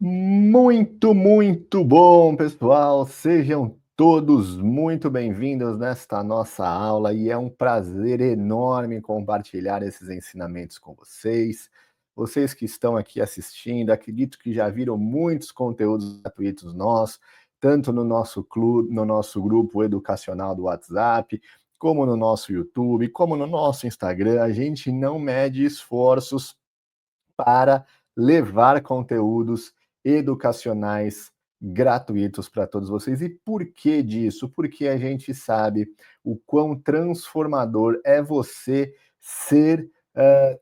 Muito bom, pessoal. Sejam todos muito bem-vindos nesta nossa aula e é um prazer enorme compartilhar esses ensinamentos com vocês. Vocês que estão aqui assistindo, acredito que já viram muitos conteúdos gratuitos nossos, tanto no nosso clube, no nosso grupo educacional do WhatsApp, como no nosso YouTube, como no nosso Instagram. A gente não mede esforços para levar conteúdos educacionais gratuitos para todos vocês. E por que disso? Porque a gente sabe o quão transformador é você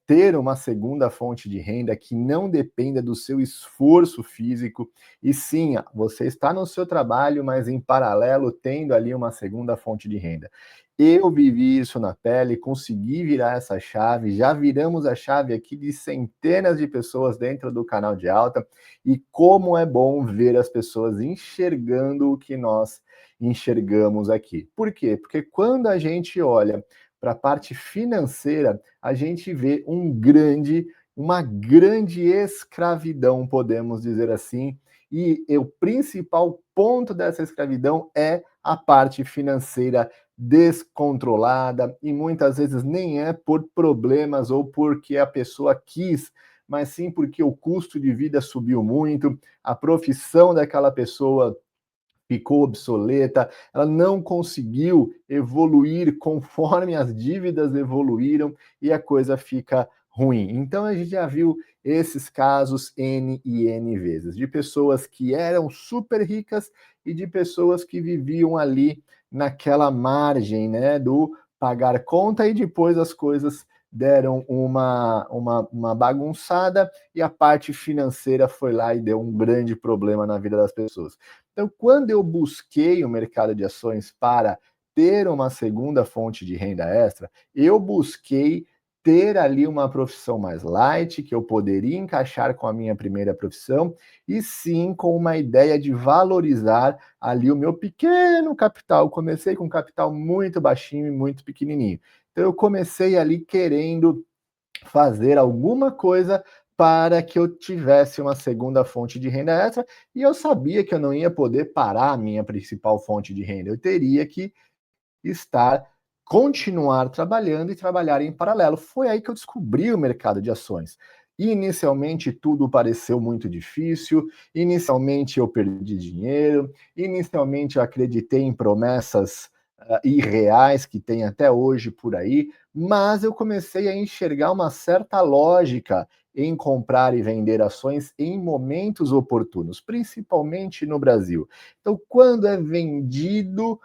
ter uma segunda fonte de renda que não dependa do seu esforço físico, e sim, você está no seu trabalho, mas em paralelo tendo ali uma segunda fonte de renda. Eu vivi isso na pele, consegui virar essa chave, já viramos a chave aqui de centenas de pessoas dentro do canal de alta, e como é bom ver as pessoas enxergando o que nós enxergamos aqui. Por quê? Porque quando a gente olha para a parte financeira, a gente vê uma grande escravidão, podemos dizer assim, e o principal ponto dessa escravidão é a parte financeira descontrolada, e muitas vezes nem é por problemas ou porque a pessoa quis, mas sim porque o custo de vida subiu muito, a profissão daquela pessoa ficou obsoleta, ela não conseguiu evoluir conforme as dívidas evoluíram e a coisa fica ruim. Então a gente já viu esses casos N e N vezes, de pessoas que eram super ricas e de pessoas que viviam ali naquela margem, né, do pagar conta, e depois as coisas deram uma bagunçada e a parte financeira foi lá e deu um grande problema na vida das pessoas. Então, quando eu busquei o mercado de ações para ter uma segunda fonte de renda extra, eu busquei ter ali uma profissão mais light, que eu poderia encaixar com a minha primeira profissão, e sim com uma ideia de valorizar ali o meu pequeno capital. Eu comecei com um capital muito baixinho e muito pequenininho. Então, eu comecei ali querendo fazer alguma coisa para que eu tivesse uma segunda fonte de renda extra, e eu sabia que eu não ia poder parar a minha principal fonte de renda, eu teria que estar, continuar trabalhando e trabalhar em paralelo. Foi aí que eu descobri o mercado de ações. Inicialmente tudo pareceu muito difícil, inicialmente eu perdi dinheiro, inicialmente eu acreditei em promessas irreais que tem até hoje por aí, mas eu comecei a enxergar uma certa lógica em comprar e vender ações em momentos oportunos, principalmente no Brasil. Então, quando é vendido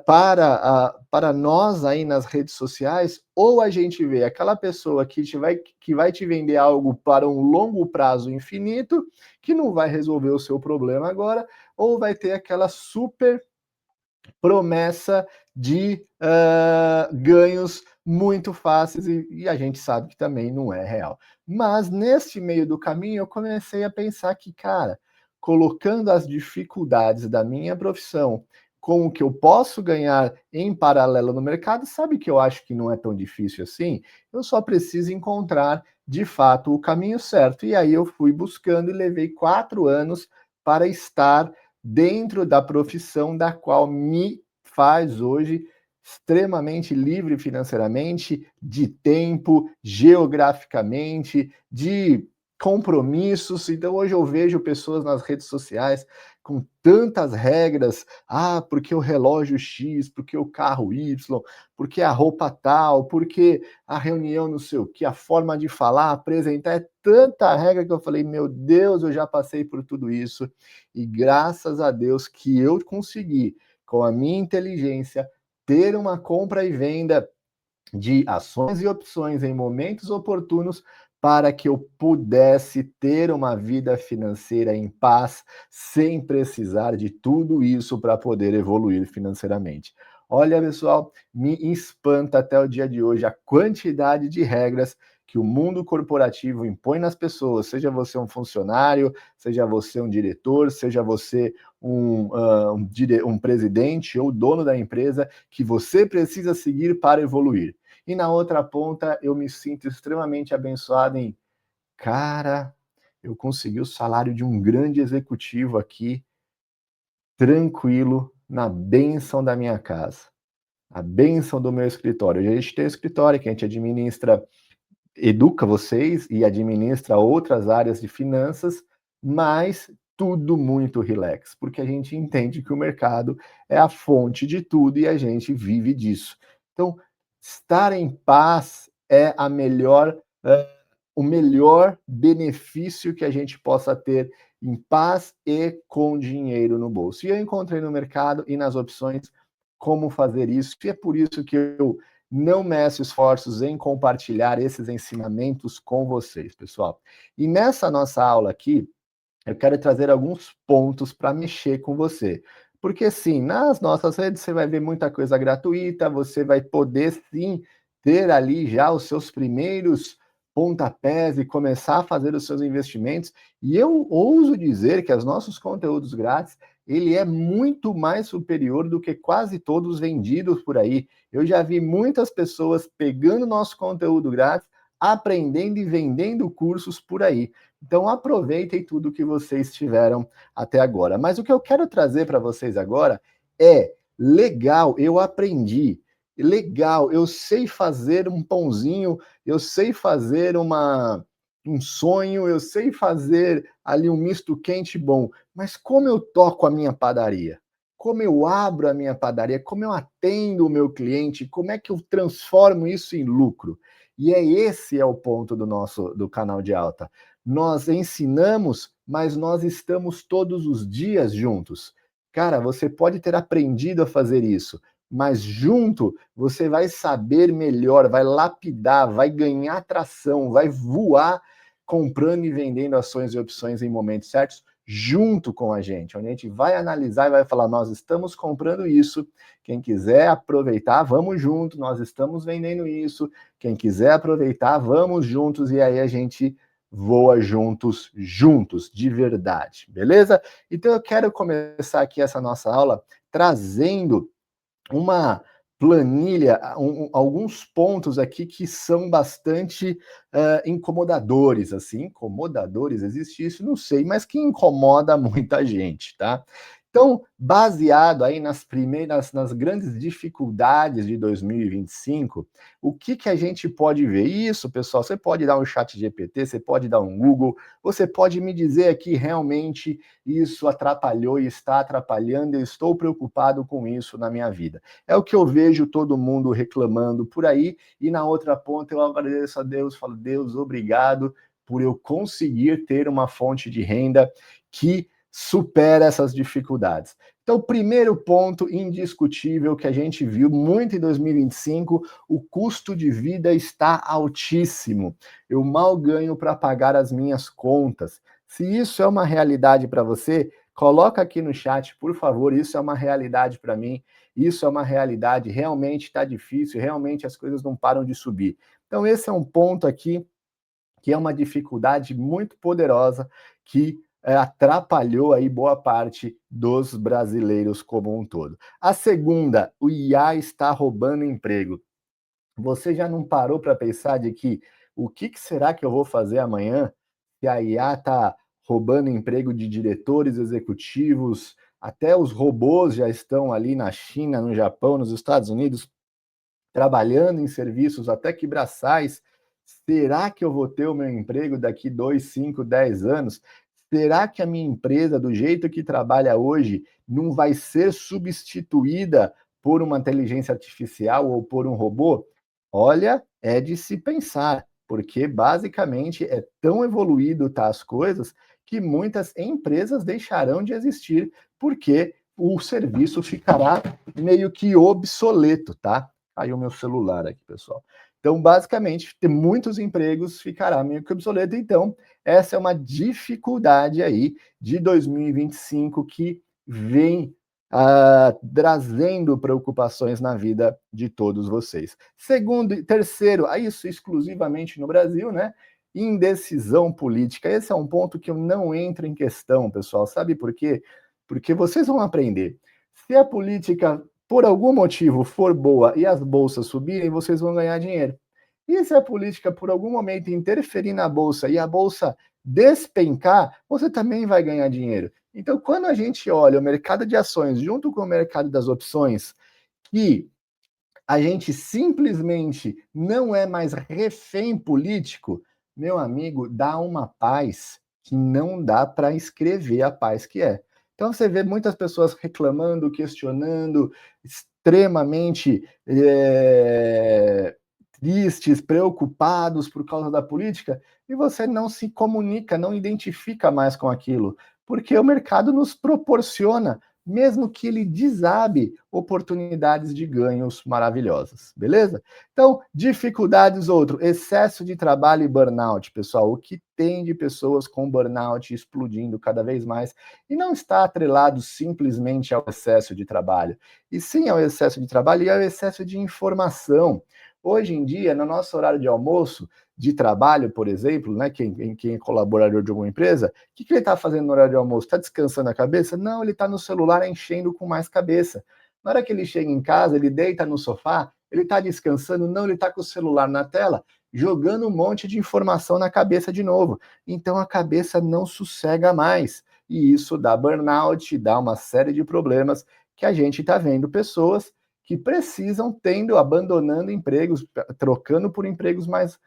para nós aí nas redes sociais, ou a gente vê aquela pessoa que vai te vender algo para um longo prazo infinito, que não vai resolver o seu problema agora, ou vai ter aquela super promessa de ganhos muito fáceis, e a gente sabe que também não é real. Mas neste meio do caminho eu comecei a pensar que, cara, colocando as dificuldades da minha profissão com o que eu posso ganhar em paralelo no mercado, sabe que eu acho que não é tão difícil assim? Eu só preciso encontrar de fato o caminho certo. E aí eu fui buscando e levei 4 anos para estar dentro da profissão da qual me faz hoje extremamente livre financeiramente, de tempo, geograficamente, de compromissos. Então hoje eu vejo pessoas nas redes sociais com tantas regras, porque o relógio X, porque o carro Y, porque a roupa tal, porque a reunião não sei o que, a forma de falar, apresentar, é tanta regra que eu falei, meu Deus, eu já passei por tudo isso, e graças a Deus que eu consegui, com a minha inteligência, ter uma compra e venda de ações e opções em momentos oportunos para que eu pudesse ter uma vida financeira em paz, sem precisar de tudo isso para poder evoluir financeiramente. Olha, pessoal, me espanta até o dia de hoje a quantidade de regras que o mundo corporativo impõe nas pessoas, seja você um funcionário, seja você um diretor, seja você um presidente ou dono da empresa, que você precisa seguir para evoluir. E na outra ponta, eu me sinto extremamente abençoado em, cara, eu consegui o salário de um grande executivo aqui, tranquilo, na bênção da minha casa, a bênção do meu escritório. A gente tem um escritório que a gente administra, educa vocês e administra outras áreas de finanças, mas tudo muito relax, porque a gente entende que o mercado é a fonte de tudo e a gente vive disso. Então, estar em paz é a melhor, o melhor benefício que a gente possa ter em paz e com dinheiro no bolso. E eu encontrei no mercado e nas opções como fazer isso, e é por isso que eu não meço esforços em compartilhar esses ensinamentos com vocês, pessoal. E nessa nossa aula aqui, eu quero trazer alguns pontos para mexer com você. Porque sim, nas nossas redes você vai ver muita coisa gratuita, você vai poder sim ter ali já os seus primeiros pontapés e começar a fazer os seus investimentos. E eu ouso dizer que os nossos conteúdos grátis, ele é muito mais superior do que quase todos vendidos por aí. Eu já vi muitas pessoas pegando nosso conteúdo grátis, aprendendo e vendendo cursos por aí. Então aproveitem tudo que vocês tiveram até agora. Mas o que eu quero trazer para vocês agora é: legal, eu aprendi. Legal, eu sei fazer um pãozinho, eu sei fazer um sonho, eu sei fazer ali um misto quente bom, mas como eu toco a minha padaria? Como eu abro a minha padaria? Como eu atendo o meu cliente? Como é que eu transformo isso em lucro? E esse é o ponto do canal de alta. Nós ensinamos, mas nós estamos todos os dias juntos. Cara, você pode ter aprendido a fazer isso, mas junto você vai saber melhor, vai lapidar, vai ganhar tração, vai voar comprando e vendendo ações e opções em momentos certos, junto com a gente, onde a gente vai analisar e vai falar: nós estamos comprando isso, quem quiser aproveitar, vamos junto, nós estamos vendendo isso, quem quiser aproveitar, vamos juntos, e aí a gente voa juntos, de verdade, beleza? Então eu quero começar aqui essa nossa aula trazendo uma planilha, alguns pontos aqui que são bastante incomodadores, assim, incomodadores, existe isso? Não sei, mas que incomoda muita gente, tá? Então, baseado aí nas grandes dificuldades de 2025, o que a gente pode ver? Isso, pessoal, você pode dar um chat GPT, você pode dar um Google, você pode me dizer aqui realmente isso atrapalhou e está atrapalhando, eu estou preocupado com isso na minha vida. É o que eu vejo todo mundo reclamando por aí, e na outra ponta eu agradeço a Deus, falo: Deus, obrigado por eu conseguir ter uma fonte de renda que supera essas dificuldades. Então, o primeiro ponto indiscutível que a gente viu muito em 2025, o custo de vida está altíssimo. Eu mal ganho para pagar as minhas contas. Se isso é uma realidade para você, coloca aqui no chat, por favor. Isso é uma realidade para mim, isso é uma realidade, realmente está difícil, realmente as coisas não param de subir. Então esse é um ponto aqui que é uma dificuldade muito poderosa que atrapalhou aí boa parte dos brasileiros como um todo. A segunda, o IA está roubando emprego. Você já não parou para pensar de que o que será que eu vou fazer amanhã se a IA está roubando emprego de diretores executivos, até os robôs já estão ali na China, no Japão, nos Estados Unidos, trabalhando em serviços até que braçais. Será que eu vou ter o meu emprego daqui 2, 5, 10 anos? Será que a minha empresa, do jeito que trabalha hoje, não vai ser substituída por uma inteligência artificial ou por um robô? Olha, é de se pensar, porque basicamente é tão evoluído tá, as coisas que muitas empresas deixarão de existir, porque o serviço ficará meio que obsoleto, tá? Caiu meu celular aqui, pessoal. Então, basicamente, ter muitos empregos ficará meio que obsoleto. Então, essa é uma dificuldade aí de 2025 que vem trazendo preocupações na vida de todos vocês. Segundo e terceiro, isso exclusivamente no Brasil, né? Indecisão política. Esse é um ponto que eu não entro em questão, pessoal. Sabe por quê? Porque vocês vão aprender. Se a política, por algum motivo, for boa e as bolsas subirem, vocês vão ganhar dinheiro. E se a política, por algum momento, interferir na bolsa e a bolsa despencar, você também vai ganhar dinheiro. Então, quando a gente olha o mercado de ações junto com o mercado das opções, que a gente simplesmente não é mais refém político, meu amigo, dá uma paz que não dá para escrever a paz que é. Então você vê muitas pessoas reclamando, questionando, extremamente tristes, preocupados por causa da política, e você não se comunica, não identifica mais com aquilo, porque o mercado nos proporciona, mesmo que ele desabe, oportunidades de ganhos maravilhosas, beleza? Então, dificuldades, outro, excesso de trabalho e burnout, pessoal. O que tem de pessoas com burnout explodindo cada vez mais, e não está atrelado simplesmente ao excesso de trabalho, e sim ao excesso de trabalho e ao excesso de informação. Hoje em dia, no nosso horário de almoço, de trabalho, por exemplo, né, quem é colaborador de alguma empresa, o que ele está fazendo no horário de almoço? Está descansando a cabeça? Não, ele está no celular enchendo com mais cabeça. Na hora que ele chega em casa, ele deita no sofá, ele está descansando? Não, ele está com o celular na tela, jogando um monte de informação na cabeça de novo. Então a cabeça não sossega mais. E isso dá burnout, dá uma série de problemas que a gente está vendo pessoas que precisam tendo, abandonando empregos, trocando por empregos mais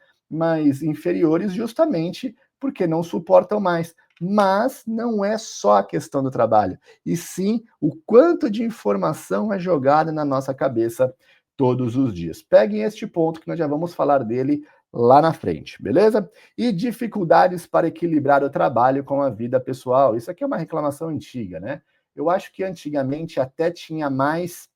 inferiores, justamente porque não suportam mais. Mas não é só a questão do trabalho, e sim o quanto de informação é jogada na nossa cabeça todos os dias. Peguem este ponto que nós já vamos falar dele lá na frente, beleza? E dificuldades para equilibrar o trabalho com a vida pessoal. Isso aqui é uma reclamação antiga, né? Eu acho que antigamente até tinha mais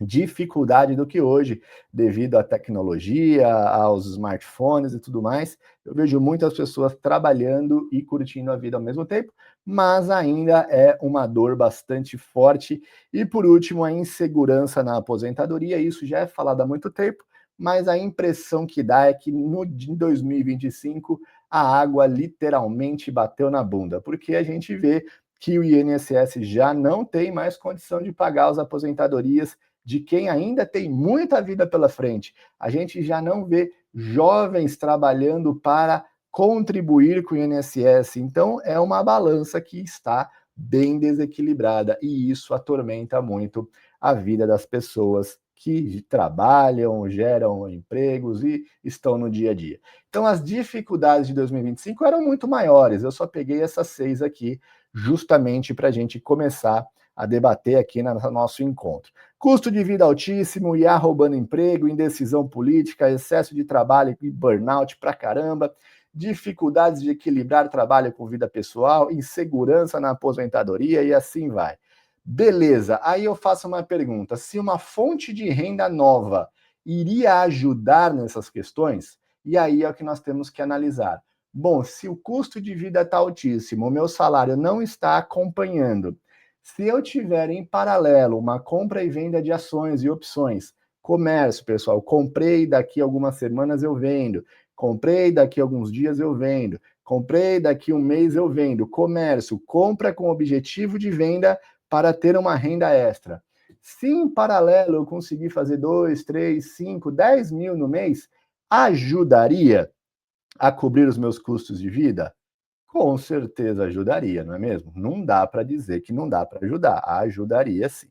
dificuldade do que hoje, devido à tecnologia, aos smartphones e tudo mais. Eu vejo muitas pessoas trabalhando e curtindo a vida ao mesmo tempo, mas ainda é uma dor bastante forte. E por último, a insegurança na aposentadoria, isso já é falado há muito tempo, mas a impressão que dá é que em 2025 a água literalmente bateu na bunda, porque a gente vê que o INSS já não tem mais condição de pagar as aposentadorias de quem ainda tem muita vida pela frente. A gente já não vê jovens trabalhando para contribuir com o INSS. Então, é uma balança que está bem desequilibrada e isso atormenta muito a vida das pessoas que trabalham, geram empregos e estão no dia a dia. Então, as dificuldades de 2025 eram muito maiores. Eu só peguei essas 6 aqui, justamente para a gente começar a debater aqui no nosso encontro. Custo de vida altíssimo, IA roubando emprego, indecisão política, excesso de trabalho e burnout pra caramba, dificuldades de equilibrar trabalho com vida pessoal, insegurança na aposentadoria e assim vai. Beleza, aí eu faço uma pergunta: se uma fonte de renda nova iria ajudar nessas questões? E aí é o que nós temos que analisar. Bom, se o custo de vida está altíssimo, o meu salário não está acompanhando, se eu tiver em paralelo uma compra e venda de ações e opções, comércio, pessoal, comprei, daqui a algumas semanas eu vendo, comprei, daqui a alguns dias eu vendo, comprei, daqui a um mês eu vendo, comércio, compra com objetivo de venda para ter uma renda extra. Se em paralelo eu conseguir fazer 2, 3, 5, 10 mil no mês, ajudaria a cobrir os meus custos de vida? Com certeza ajudaria, não é mesmo? Não dá para dizer que não dá para ajudar, ajudaria sim.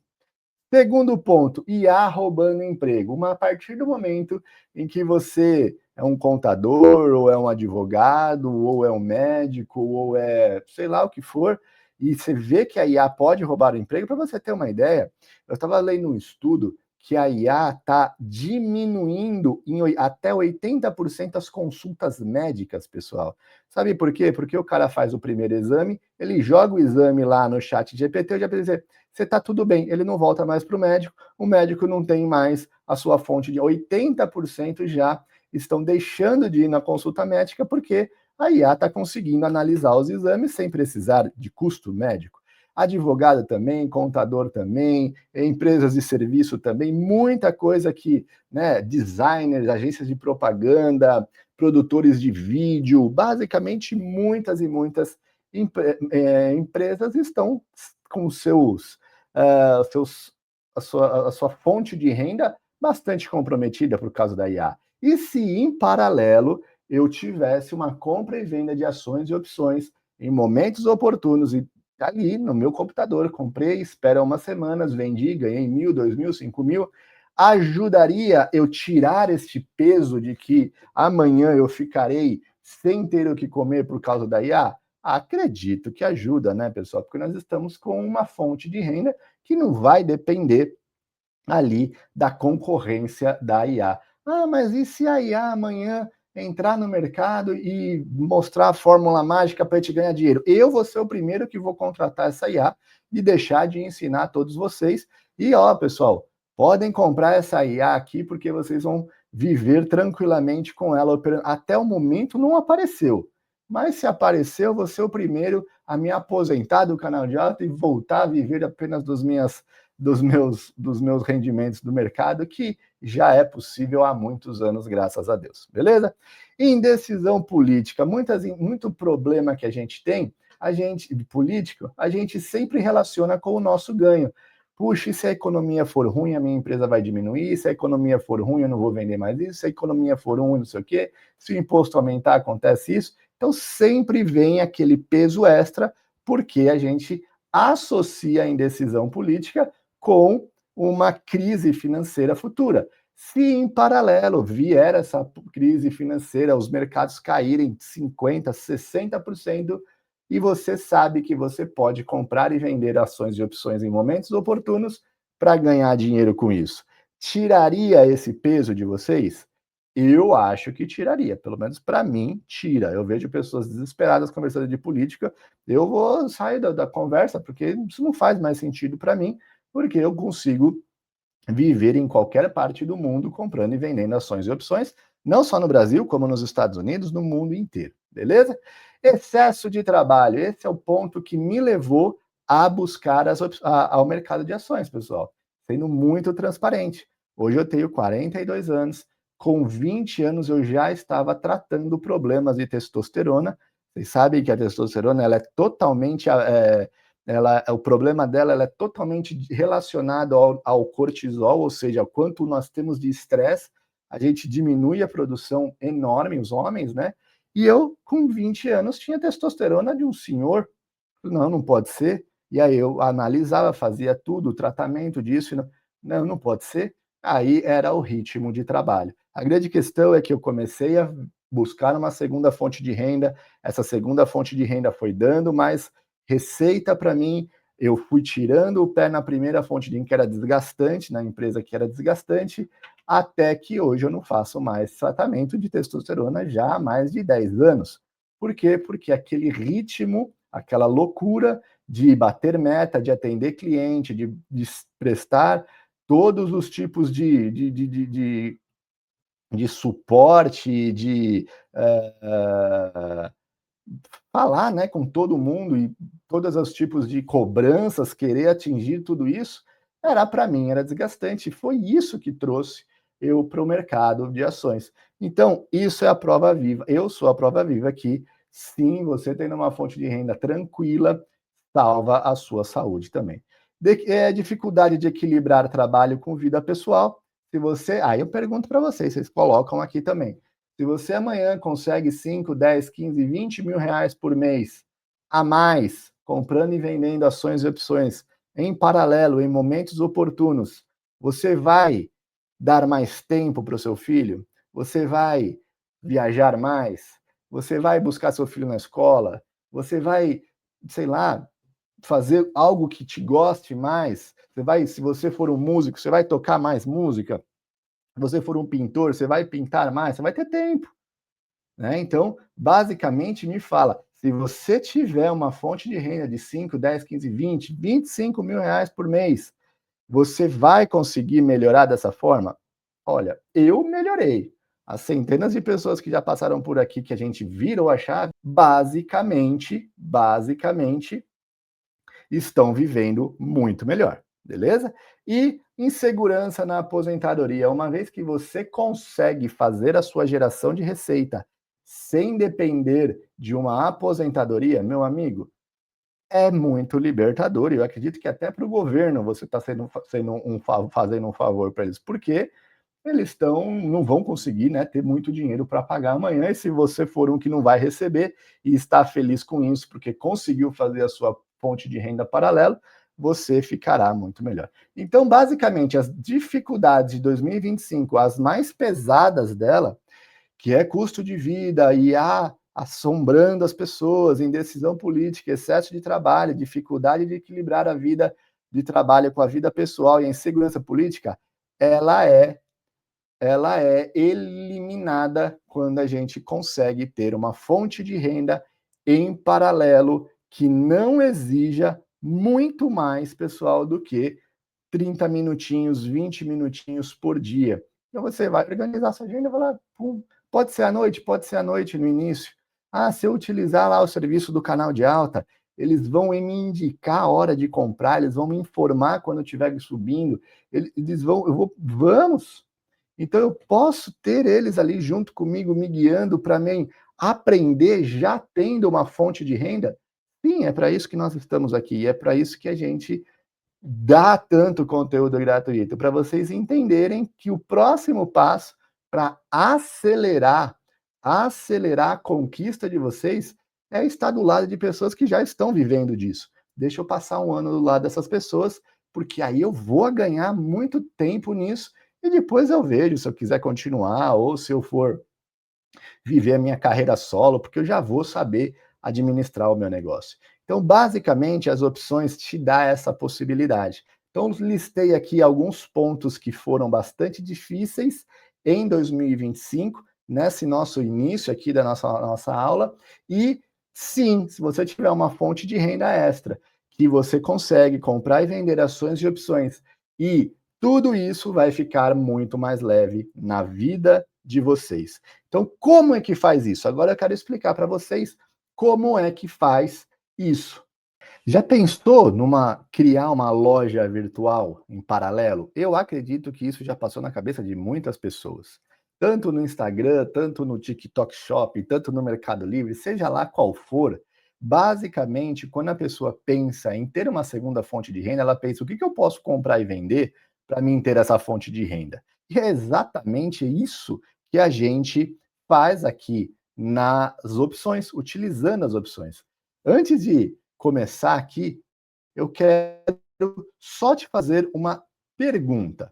Segundo ponto, IA roubando emprego. A partir do momento em que você é um contador, ou é um advogado, ou é um médico, ou é sei lá o que for, e você vê que a IA pode roubar o emprego, para você ter uma ideia, eu estava lendo um estudo que a IA está diminuindo em até 80% as consultas médicas, pessoal. Sabe por quê? Porque o cara faz o primeiro exame, ele joga o exame lá no chat GPT, o GPT você está tudo bem, ele não volta mais para o médico não tem mais a sua fonte de 80% já estão deixando de ir na consulta médica porque a IA está conseguindo analisar os exames sem precisar de custo médico. Advogado também, contador também, empresas de serviço também, muita coisa que, né, designers, agências de propaganda, produtores de vídeo, basicamente muitas e muitas empresas estão com seus a sua fonte de renda bastante comprometida por causa da IA. E se em paralelo eu tivesse uma compra e venda de ações e opções em momentos oportunos e ali no meu computador, comprei, espera umas semanas, vendi, ganhei 1.000, 2.000, 5.000, ajudaria eu tirar este peso de que amanhã eu ficarei sem ter o que comer por causa da IA? Acredito que ajuda, né, pessoal? Porque nós estamos com uma fonte de renda que não vai depender ali da concorrência da IA. Ah, mas e se a IA amanhã entrar no mercado e mostrar a fórmula mágica para te ganhar dinheiro? Eu vou ser o primeiro que vou contratar essa IA e deixar de ensinar a todos vocês. E ó, pessoal, podem comprar essa IA aqui porque vocês vão viver tranquilamente com ela. Até o momento não apareceu. Mas se apareceu, eu vou ser o primeiro a me aposentar do canal de aula e voltar a viver apenas dos meus rendimentos do mercado, que já é possível há muitos anos, graças a Deus, beleza? Indecisão política, muito problema que a gente tem, político, a gente sempre relaciona com o nosso ganho. Puxa, e se a economia for ruim, a minha empresa vai diminuir, se a economia for ruim, eu não vou vender mais isso, se a economia for ruim, não sei o quê, se o imposto aumentar, acontece isso. Então, sempre vem aquele peso extra, porque a gente associa a indecisão política com uma crise financeira futura. Se em paralelo vier essa crise financeira, os mercados caírem 50%, 60%, e você sabe que você pode comprar e vender ações e opções em momentos oportunos para ganhar dinheiro com isso. Tiraria esse peso de vocês? Eu acho que tiraria, pelo menos para mim, tira. Eu vejo pessoas desesperadas conversando de política, eu vou sair da conversa, porque isso não faz mais sentido para mim, porque eu consigo viver em qualquer parte do mundo comprando e vendendo ações e opções, não só no Brasil, como nos Estados Unidos, no mundo inteiro, beleza? Excesso de trabalho, esse é o ponto que me levou a buscar ao mercado de ações, pessoal, sendo muito transparente. Hoje eu tenho 42 anos, com 20 anos eu já estava tratando problemas de testosterona. Vocês sabem que a testosterona ela é totalmente o problema dela ela é totalmente relacionado ao cortisol, ou seja, quanto nós temos de estresse, a gente diminui a produção enorme, os homens, né? E eu, com 20 anos, tinha testosterona de um senhor. Não, não pode ser. E aí eu analisava, fazia tudo, o tratamento disso. Não, não pode ser. Aí era o ritmo de trabalho. A grande questão é que eu comecei a buscar uma segunda fonte de renda. Essa segunda fonte de renda foi dando mais receita para mim. Eu fui tirando o pé na primeira fonte de renda, que era desgastante, na empresa que era desgastante, até que hoje eu não faço mais tratamento de testosterona já há mais de 10 anos. Por quê? Porque aquele ritmo, aquela loucura de bater meta, de atender cliente, de prestar todos os tipos de suporte, falar, né, com todo mundo e todos os tipos de cobranças, querer atingir tudo isso, era para mim, era desgastante. Foi isso que trouxe eu para o mercado de ações. Então, isso é a prova viva. Eu sou a prova viva que, sim, você tendo uma fonte de renda tranquila, salva a sua saúde também. Dificuldade de equilibrar trabalho com vida pessoal. Se você, aí eu pergunto para vocês, vocês colocam aqui também. Se você amanhã consegue 5, 10, 15, 20 mil reais por mês a mais, comprando e vendendo ações e opções em paralelo, em momentos oportunos, você vai dar mais tempo para o seu filho? Você vai viajar mais? Você vai buscar seu filho na escola? Você vai, sei lá, fazer algo que te goste mais? Se você for um músico, você vai tocar mais música? Se você for um pintor, você vai pintar mais? Você vai ter tempo. Né? Então, basicamente, me fala, se você tiver uma fonte de renda de 5, 10, 15, 20, 25 mil reais por mês, você vai conseguir melhorar dessa forma? Olha, eu melhorei. As centenas de pessoas que já passaram por aqui, que a gente virou a chave, basicamente, estão vivendo muito melhor, beleza? E insegurança na aposentadoria, uma vez que você consegue fazer a sua geração de receita sem depender de uma aposentadoria, meu amigo, é muito libertador. E eu acredito que até para o governo você está fazendo um favor para eles. Por quê? não vão conseguir, né, ter muito dinheiro para pagar amanhã. E se você for um que não vai receber e está feliz com isso, porque conseguiu fazer a sua fonte de renda paralela, você ficará muito melhor. Então, basicamente, as dificuldades de 2025, as mais pesadas dela, que é custo de vida, IA assombrando as pessoas, indecisão política, excesso de trabalho, dificuldade de equilibrar a vida de trabalho com a vida pessoal e a insegurança política, ela é ela é eliminada quando a gente consegue ter uma fonte de renda em paralelo que não exija muito mais, pessoal, do que 30 minutinhos, 20 minutinhos por dia. Então você vai organizar sua agenda e vai lá, pum, pode ser à noite no início. Ah, se eu utilizar lá o serviço do canal de alta, eles vão me indicar a hora de comprar, eles vão me informar quando estiver subindo, eles vão, vamos. Então eu posso ter eles ali junto comigo, me guiando para mim aprender já tendo uma fonte de renda? Sim, é para isso que nós estamos aqui, é para isso que a gente dá tanto conteúdo gratuito, para vocês entenderem que o próximo passo para acelerar a conquista de vocês é estar do lado de pessoas que já estão vivendo disso. Deixa eu passar um ano do lado dessas pessoas, porque aí eu vou ganhar muito tempo nisso e depois eu vejo se eu quiser continuar ou se eu for viver a minha carreira solo, porque eu já vou saber administrar o meu negócio. Então, basicamente, as opções te dão essa possibilidade. Então, listei aqui alguns pontos que foram bastante difíceis em 2025, nesse nosso início aqui da nossa aula, e sim, se você tiver uma fonte de renda extra, que você consegue comprar e vender ações de opções, e tudo isso vai ficar muito mais leve na vida de vocês. Então, como é que faz isso? Agora eu quero explicar para vocês como é que faz isso. Já pensou numa criar uma loja virtual em paralelo? Eu acredito que isso já passou na cabeça de muitas pessoas. Tanto no Instagram, tanto no TikTok Shop, tanto no Mercado Livre, seja lá qual for, basicamente, quando a pessoa pensa em ter uma segunda fonte de renda, ela pensa: o que eu posso comprar e vender para mim ter essa fonte de renda? E é exatamente isso que a gente faz aqui nas opções, utilizando as opções. Antes de começar aqui, eu quero só te fazer uma pergunta.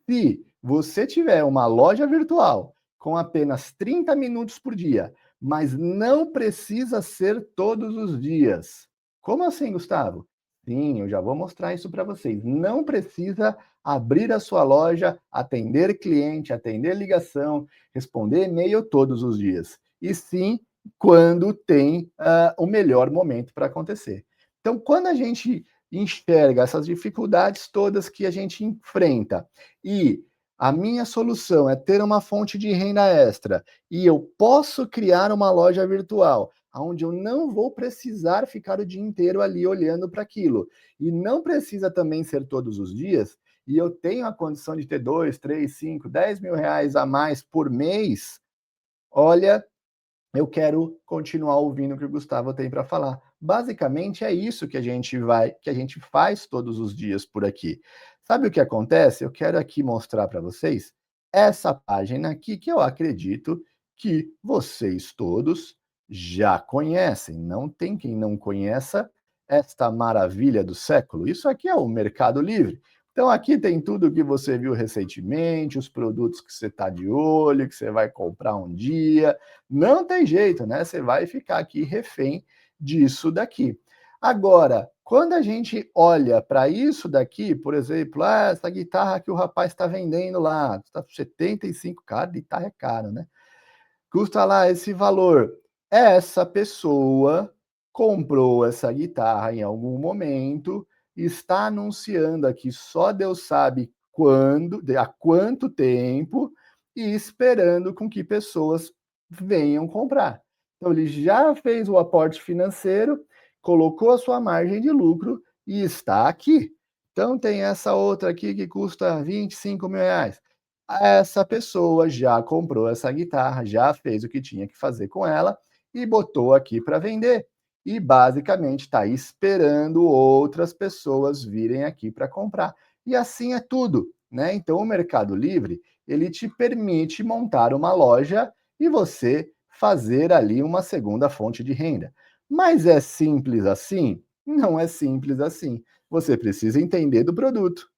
Se você tiver uma loja virtual com apenas 30 minutos por dia, mas não precisa ser todos os dias. Como assim, Gustavo? Sim, eu já vou mostrar isso para vocês. Não precisa abrir a sua loja, atender cliente, atender ligação, responder e-mail todos os dias. E sim, quando tem o melhor momento para acontecer. Então, quando a gente enxerga essas dificuldades todas que a gente enfrenta e a minha solução é ter uma fonte de renda extra e eu posso criar uma loja virtual onde eu não vou precisar ficar o dia inteiro ali olhando para aquilo e não precisa também ser todos os dias e eu tenho a condição de ter 2, 3, 5, 10 mil reais a mais por mês, olha, eu quero continuar ouvindo o que o Gustavo tem para falar. Basicamente é isso que a gente faz todos os dias por aqui. Sabe o que acontece? Eu quero aqui mostrar para vocês essa página aqui que eu acredito que vocês todos já conhecem. Não tem quem não conheça esta maravilha do século. Isso aqui é o Mercado Livre. Então aqui tem tudo que você viu recentemente, os produtos que você está de olho, que você vai comprar um dia. Não tem jeito, né? Você vai ficar aqui refém disso daqui. Agora, quando a gente olha para isso daqui, por exemplo, essa guitarra que o rapaz está vendendo lá, está 75, cara, guitarra é caro, né? Custa lá esse valor. Essa pessoa comprou essa guitarra em algum momento, está anunciando aqui, só Deus sabe quando, há quanto tempo, e esperando com que pessoas venham comprar. Então ele já fez o aporte financeiro, colocou a sua margem de lucro e está aqui. Então tem essa outra aqui que custa 25 mil reais. Essa pessoa já comprou essa guitarra, já fez o que tinha que fazer com ela e botou aqui para vender. E basicamente está esperando outras pessoas virem aqui para comprar. E assim é tudo, né? Então o Mercado Livre, ele te permite montar uma loja e você fazer ali uma segunda fonte de renda. Mas é simples assim? Não é simples assim. Você precisa entender do produto,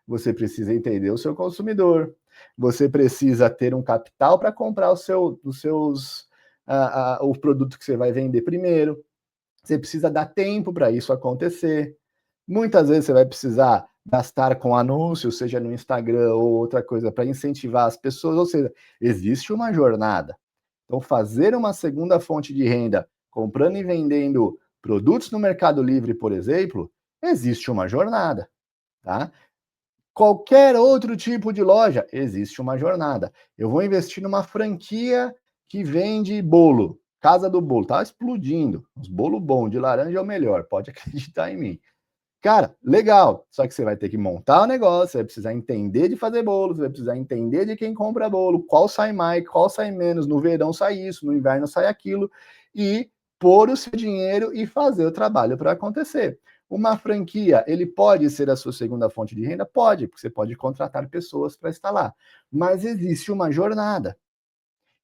você precisa entender o seu consumidor, você precisa ter um capital para comprar o produto que você vai vender primeiro, você precisa dar tempo para isso acontecer. Muitas vezes você vai precisar gastar com anúncios, seja no Instagram ou outra coisa, para incentivar as pessoas, ou seja, existe uma jornada. Então, fazer uma segunda fonte de renda, comprando e vendendo produtos no Mercado Livre, por exemplo, existe uma jornada, tá? Qualquer outro tipo de loja, existe uma jornada. Eu vou investir numa franquia que vende bolo, Casa do Bolo, tá explodindo. Os bolo bom de laranja é o melhor, pode acreditar em mim. Cara, legal. Só que você vai ter que montar o negócio, você vai precisar entender de fazer bolo, você vai precisar entender de quem compra bolo, qual sai mais, qual sai menos. No verão sai isso, no inverno sai aquilo. E pôr o seu dinheiro e fazer o trabalho para acontecer. Uma franquia, ele pode ser a sua segunda fonte de renda? Pode, porque você pode contratar pessoas para estar lá. Mas existe uma jornada.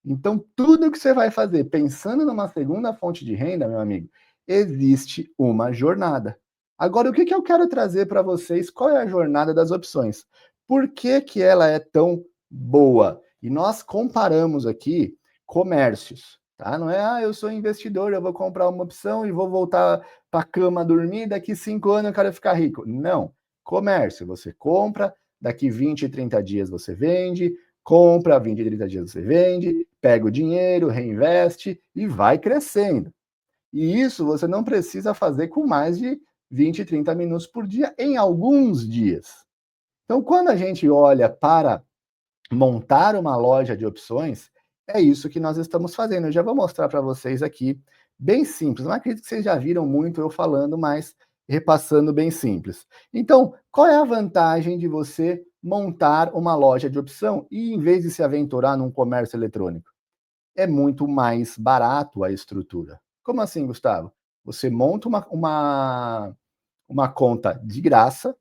Então, tudo que você vai fazer pensando numa segunda fonte de renda, meu amigo, existe uma jornada. Agora, o que eu quero trazer para vocês? Qual é a jornada das opções? Por que ela é tão boa? E nós comparamos aqui comércios, tá? Não é, eu sou investidor, eu vou comprar uma opção e vou voltar para a cama dormir, daqui 5 anos eu quero ficar rico. Não. Comércio, você compra, daqui 20, 30 dias você vende, compra, 20, 30 dias você vende, pega o dinheiro, reinveste e vai crescendo. E isso você não precisa fazer com mais de 20, 30 minutos por dia em alguns dias. Então, quando a gente olha para montar uma loja de opções, é isso que nós estamos fazendo. Eu já vou mostrar para vocês aqui, bem simples. Não acredito que vocês já viram muito eu falando, mas repassando bem simples. Então, qual é a vantagem de você montar uma loja de opção e, em vez de se aventurar num comércio eletrônico? É muito mais barato a estrutura. Como assim, Gustavo? Você monta uma conta de graça,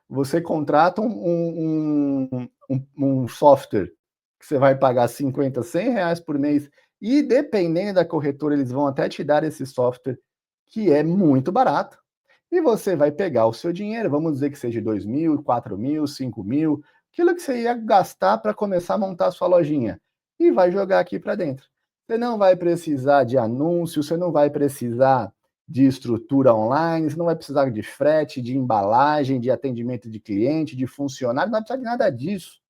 você contrata um software que você vai pagar 50, 100 reais por mês, e dependendo da corretora, eles vão até te dar esse software que é muito barato. E você vai pegar o seu dinheiro, vamos dizer que seja 2.000, 4.000, 5.000, aquilo que você ia gastar para começar a montar a sua lojinha, e vai jogar aqui para dentro. Você não vai precisar de anúncio, você não vai precisar de estrutura online, você não vai precisar de frete, de embalagem, de atendimento de cliente, de funcionário, não vai precisar de nada disso.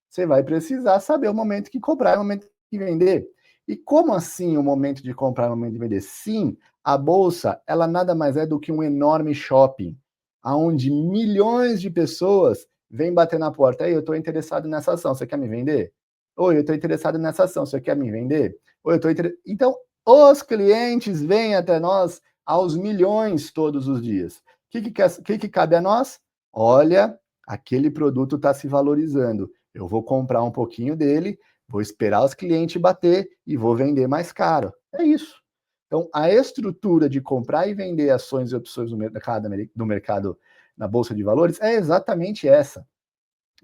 Você vai precisar saber o momento que comprar e o momento que vender. E como assim o momento de comprar e o momento de vender? Sim, a bolsa, ela nada mais é do que um enorme shopping, aonde milhões de pessoas vêm bater na porta. Ei, eu estou interessado nessa ação, você quer me vender? Oi, eu estou interessado nessa ação, você quer me vender? Oi, eu estou interessado. Então, os clientes vêm até nós aos milhões todos os dias. O que cabe a nós? Olha, aquele produto está se valorizando. Eu vou comprar um pouquinho dele, vou esperar os clientes bater e vou vender mais caro. É isso. Então, a estrutura de comprar e vender ações e opções do mercado na Bolsa de Valores é exatamente essa.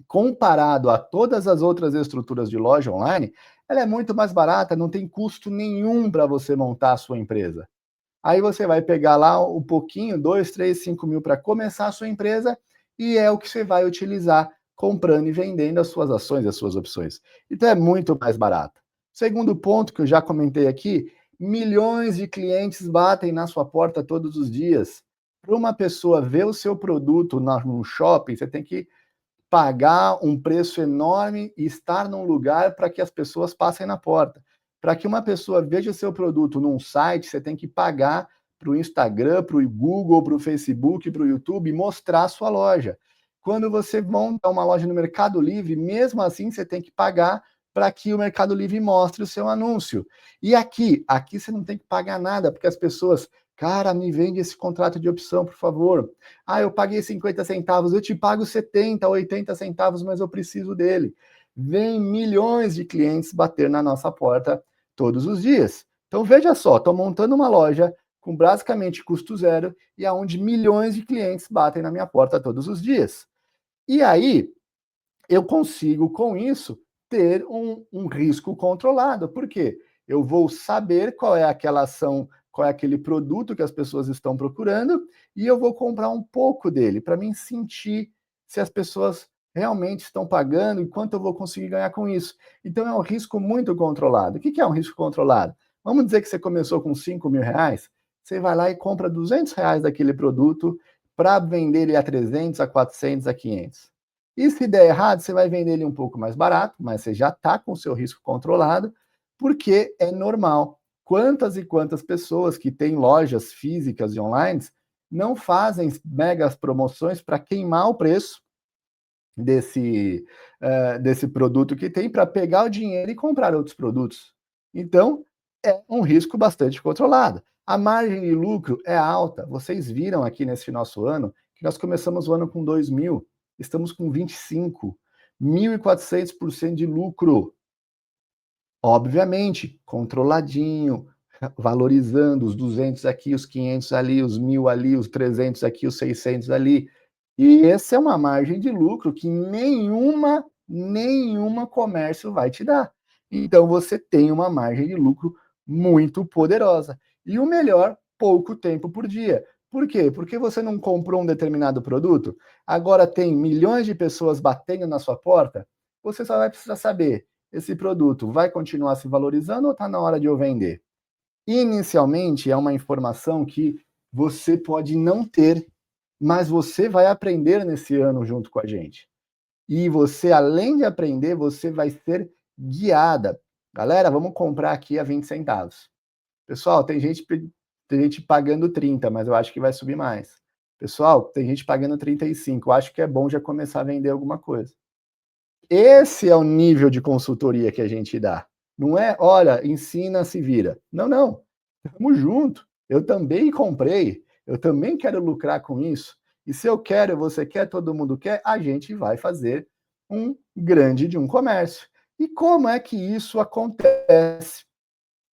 Comparado a todas as outras estruturas de loja online, ela é muito mais barata, não tem custo nenhum para você montar a sua empresa. Aí você vai pegar lá um pouquinho, 2, 3, 5 mil para começar a sua empresa, e é o que você vai utilizar comprando e vendendo as suas ações, as suas opções. Então é muito mais barato. Segundo ponto que eu já comentei aqui, milhões de clientes batem na sua porta todos os dias. Para uma pessoa ver o seu produto no shopping, você tem que pagar um preço enorme e estar num lugar para que as pessoas passem na porta. Para que uma pessoa veja seu produto num site, você tem que pagar para o Instagram, para o Google, para o Facebook, para o YouTube mostrar a sua loja. Quando você monta uma loja no Mercado Livre, mesmo assim você tem que pagar para que o Mercado Livre mostre o seu anúncio. E aqui você não tem que pagar nada, porque as pessoas, cara, me vende esse contrato de opção, por favor. Ah, eu paguei 50 centavos, eu te pago 70, 80 centavos, mas eu preciso dele. Vem milhões de clientes bater na nossa porta todos os dias. Então veja só, estou montando uma loja com basicamente custo zero e aonde milhões de clientes batem na minha porta todos os dias. E aí, eu consigo, com isso, ter um risco controlado. Por quê? Eu vou saber qual é aquela ação, qual é aquele produto que as pessoas estão procurando, e eu vou comprar um pouco dele, para mim sentir se as pessoas realmente estão pagando e quanto eu vou conseguir ganhar com isso. Então é um risco muito controlado. O que é um risco controlado? Vamos dizer que você começou com 5 mil reais, você vai lá e compra 200 reais daquele produto para vender ele a 300, a 400, a 500. E se der errado, você vai vender ele um pouco mais barato, mas você já está com o seu risco controlado, porque é normal. Quantas e quantas pessoas que têm lojas físicas e online não fazem megas promoções para queimar o preço desse produto que tem para pegar o dinheiro e comprar outros produtos. Então, é um risco bastante controlado. A margem de lucro é alta. Vocês viram aqui nesse nosso ano que nós começamos o ano com 2 mil, estamos com 25, 1.400% de lucro. Obviamente, controladinho, valorizando os 200 aqui, os 500 ali, os 1.000 ali, os 300 aqui, os 600 ali. E essa é uma margem de lucro que nenhuma comércio vai te dar. Então você tem uma margem de lucro muito poderosa. E o melhor, pouco tempo por dia. Por quê? Porque você não comprou um determinado produto, agora tem milhões de pessoas batendo na sua porta, você só vai precisar saber, esse produto vai continuar se valorizando ou está na hora de eu vender? Inicialmente é uma informação que você pode não ter, mas você vai aprender nesse ano junto com a gente. E você, além de aprender, você vai ser guiada. Galera, vamos comprar aqui a 20 centavos. Pessoal, tem gente pagando 30, mas eu acho que vai subir mais. Pessoal, tem gente pagando 35, eu acho que é bom já começar a vender alguma coisa. Esse é o nível de consultoria que a gente dá. Não é, olha, ensina, se vira. Não, não. Tamo junto. Eu também comprei, eu também quero lucrar com isso. E se eu quero, você quer, todo mundo quer, a gente vai fazer um grande de um comércio. E como é que isso acontece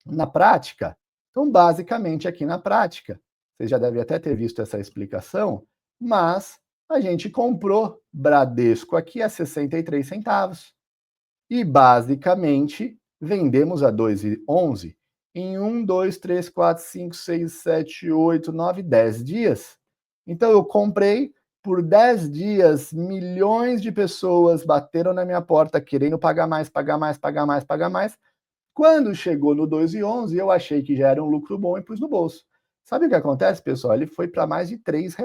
na prática? Então, basicamente, aqui na prática, você já deve até ter visto essa explicação, mas a gente comprou Bradesco aqui a 63 centavos. E basicamente vendemos a 2,11 em 10 dias. Então eu comprei por 10 dias, milhões de pessoas bateram na minha porta querendo pagar mais, pagar mais, pagar mais, pagar mais. Quando chegou no 2,11, eu achei que já era um lucro bom e pus no bolso. Sabe o que acontece, pessoal? Ele foi para mais de R$ 3.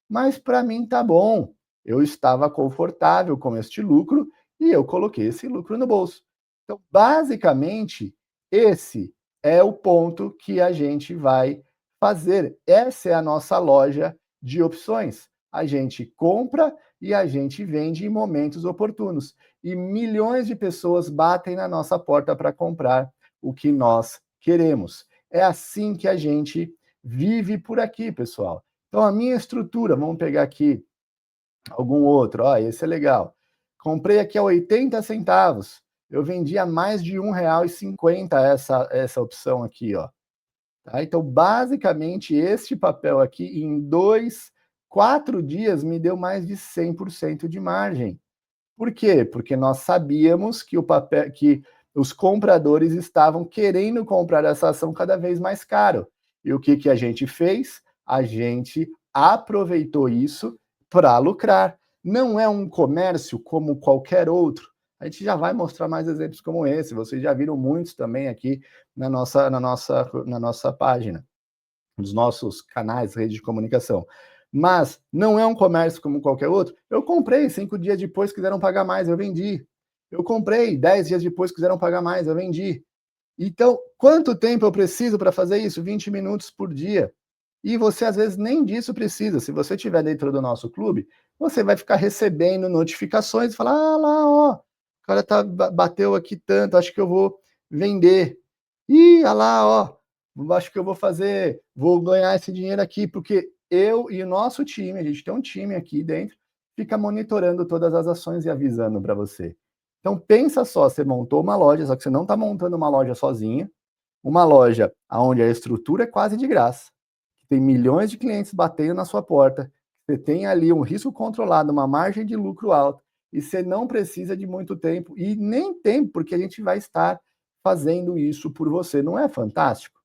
Mas para mim tá bom. Eu estava confortável com este lucro e eu coloquei esse lucro no bolso. Então, basicamente, esse é o ponto que a gente vai fazer. Essa é a nossa loja de opções. A gente compra e a gente vende em momentos oportunos. E milhões de pessoas batem na nossa porta para comprar o que nós queremos. É assim que a gente vive por aqui, pessoal. Então, a minha estrutura, vamos pegar aqui algum outro, ó, esse é legal. Comprei aqui a 80 centavos, eu vendi a mais de R$ 1,50 essa opção aqui, ó. Tá? Então, basicamente, este papel aqui, em 4 dias, me deu mais de 100% de margem. Por quê? Porque nós sabíamos que que os compradores estavam querendo comprar essa ação cada vez mais caro. E o que a gente fez? A gente aproveitou isso para lucrar. Não é um comércio como qualquer outro. A gente já vai mostrar mais exemplos como esse. Vocês já viram muitos também aqui na nossa página, nos nossos canais, rede de comunicação. Mas não é um comércio como qualquer outro. Eu comprei, 5 dias depois quiseram pagar mais, eu vendi. Eu comprei, 10 dias depois quiseram pagar mais, eu vendi. Então, quanto tempo eu preciso para fazer isso? 20 minutos por dia. E você, às vezes, nem disso precisa. Se você estiver dentro do nosso clube, você vai ficar recebendo notificações e falar, ah lá, ó, o cara bateu aqui tanto, acho que eu vou vender. Ih, olha lá, ó, acho que eu vou ganhar esse dinheiro aqui, porque eu e o nosso time, a gente tem um time aqui dentro, fica monitorando todas as ações e avisando para você. Então pensa só, você montou uma loja, só que você não está montando uma loja sozinha, uma loja onde a estrutura é quase de graça, que tem milhões de clientes batendo na sua porta, você tem ali um risco controlado, uma margem de lucro alta, e você não precisa de muito tempo, e nem tempo, porque a gente vai estar fazendo isso por você. Não é fantástico?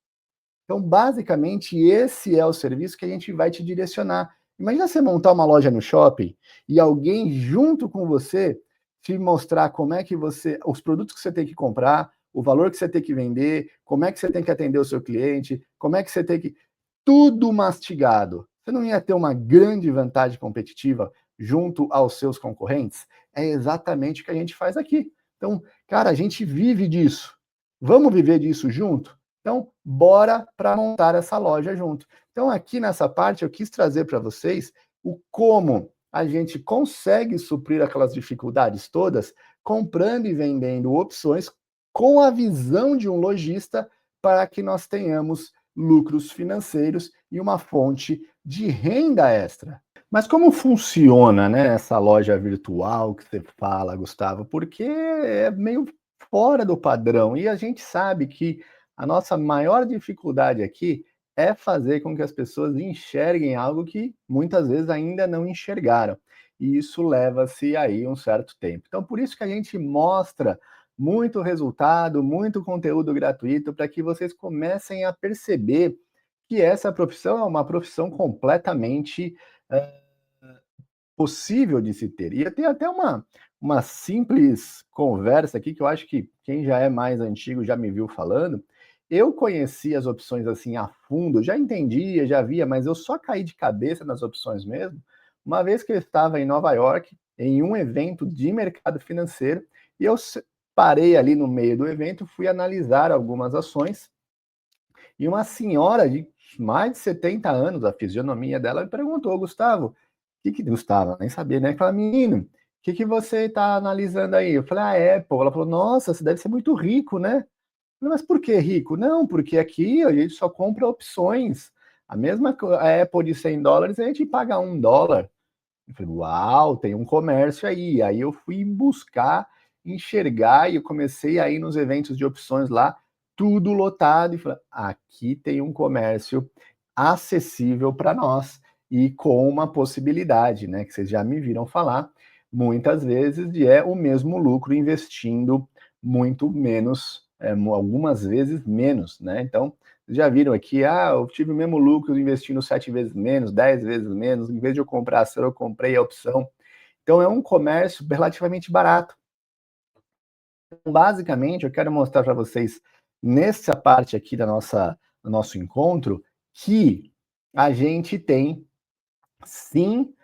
Então, basicamente, esse é o serviço que a gente vai te direcionar. Imagina você montar uma loja no shopping e alguém junto com você te mostrar como é que você, os produtos que você tem que comprar, o valor que você tem que vender, como é que você tem que atender o seu cliente, como é que você tem que tudo mastigado. Você não ia ter uma grande vantagem competitiva junto aos seus concorrentes? É exatamente o que a gente faz aqui. Então, cara, a gente vive disso. Vamos viver disso junto? Então, bora para montar essa loja junto. Então, aqui nessa parte, eu quis trazer para vocês o como a gente consegue suprir aquelas dificuldades todas, comprando e vendendo opções com a visão de um lojista para que nós tenhamos lucros financeiros e uma fonte de renda extra. Mas como funciona, né, essa loja virtual que você fala, Gustavo? Porque é meio fora do padrão e a gente sabe que a nossa maior dificuldade aqui é fazer com que as pessoas enxerguem algo que muitas vezes ainda não enxergaram. E isso leva-se aí um certo tempo. Então, por isso que a gente mostra muito resultado, muito conteúdo gratuito, para que vocês comecem a perceber que essa profissão é uma profissão completamente possível de se ter. E tem até uma simples conversa aqui que eu acho que quem já é mais antigo já me viu falando. Eu conheci as opções assim a fundo, já entendia, já via, mas eu só caí de cabeça nas opções mesmo, uma vez que eu estava em Nova York, em um evento de mercado financeiro, e eu parei ali no meio do evento, fui analisar algumas ações, e uma senhora de mais de 70 anos, a fisionomia dela, me perguntou, Gustavo, Gustavo, nem sabia, né? Fala, menino, o que você está analisando aí? Eu falei, a Apple. Ela falou, nossa, você deve ser muito rico, né? Eu falei, mas por que rico? Não, porque aqui a gente só compra opções. A mesma a Apple de US$ 100, a gente paga $1. Eu falei, uau, tem um comércio aí. Aí eu fui buscar, enxergar, e eu comecei a ir nos eventos de opções lá, tudo lotado, e falei, aqui tem um comércio acessível para nós e com uma possibilidade, né, que vocês já me viram falar muitas vezes, de o mesmo lucro investindo muito menos, algumas vezes menos, né? Então, já viram aqui, eu tive o mesmo lucro investindo 7 vezes menos, 10 vezes menos, em vez de eu comprar ação, eu comprei a opção. Então é um comércio relativamente barato. Então, basicamente, eu quero mostrar para vocês, nessa parte aqui do nosso encontro, que a gente tem, sim,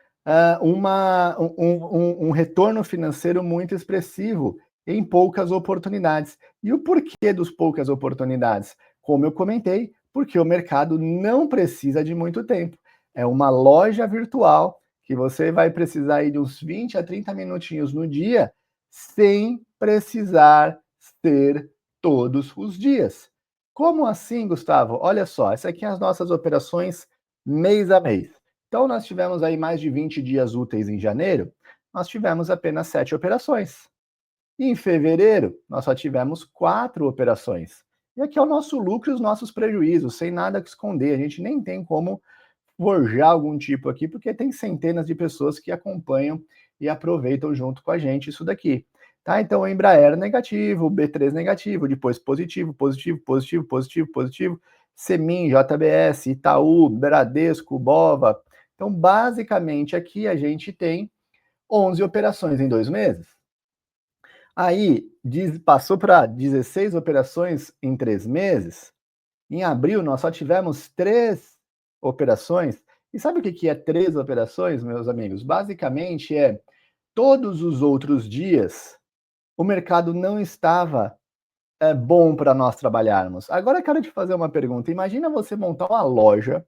um retorno financeiro muito expressivo em poucas oportunidades. E o porquê dos poucas oportunidades? Como eu comentei, porque o mercado não precisa de muito tempo. É uma loja virtual que você vai precisar aí de uns 20 a 30 minutinhos no dia, sem precisar ser todos os dias. Como assim, Gustavo? Olha só, essas aqui são as nossas operações mês a mês. Então, nós tivemos aí mais de 20 dias úteis em janeiro, nós tivemos apenas 7 operações. Em fevereiro, nós só tivemos 4 operações. E aqui é o nosso lucro e os nossos prejuízos, sem nada que esconder. A gente nem tem como forjar algum tipo aqui, porque tem centenas de pessoas que acompanham e aproveitam junto com a gente isso daqui. Tá? Então, o Embraer negativo, o B3 negativo, depois positivo, positivo, positivo, positivo, positivo, Semin, JBS, Itaú, Bradesco, Bova. Então, basicamente, aqui a gente tem 11 operações em 2 meses. Aí, passou para 16 operações em 3 meses. Em abril, nós só tivemos 3 operações. E sabe o que é 3 operações, meus amigos? Basicamente todos os outros dias o mercado não estava bom para nós trabalharmos. Agora eu quero te fazer uma pergunta. Imagina você montar uma loja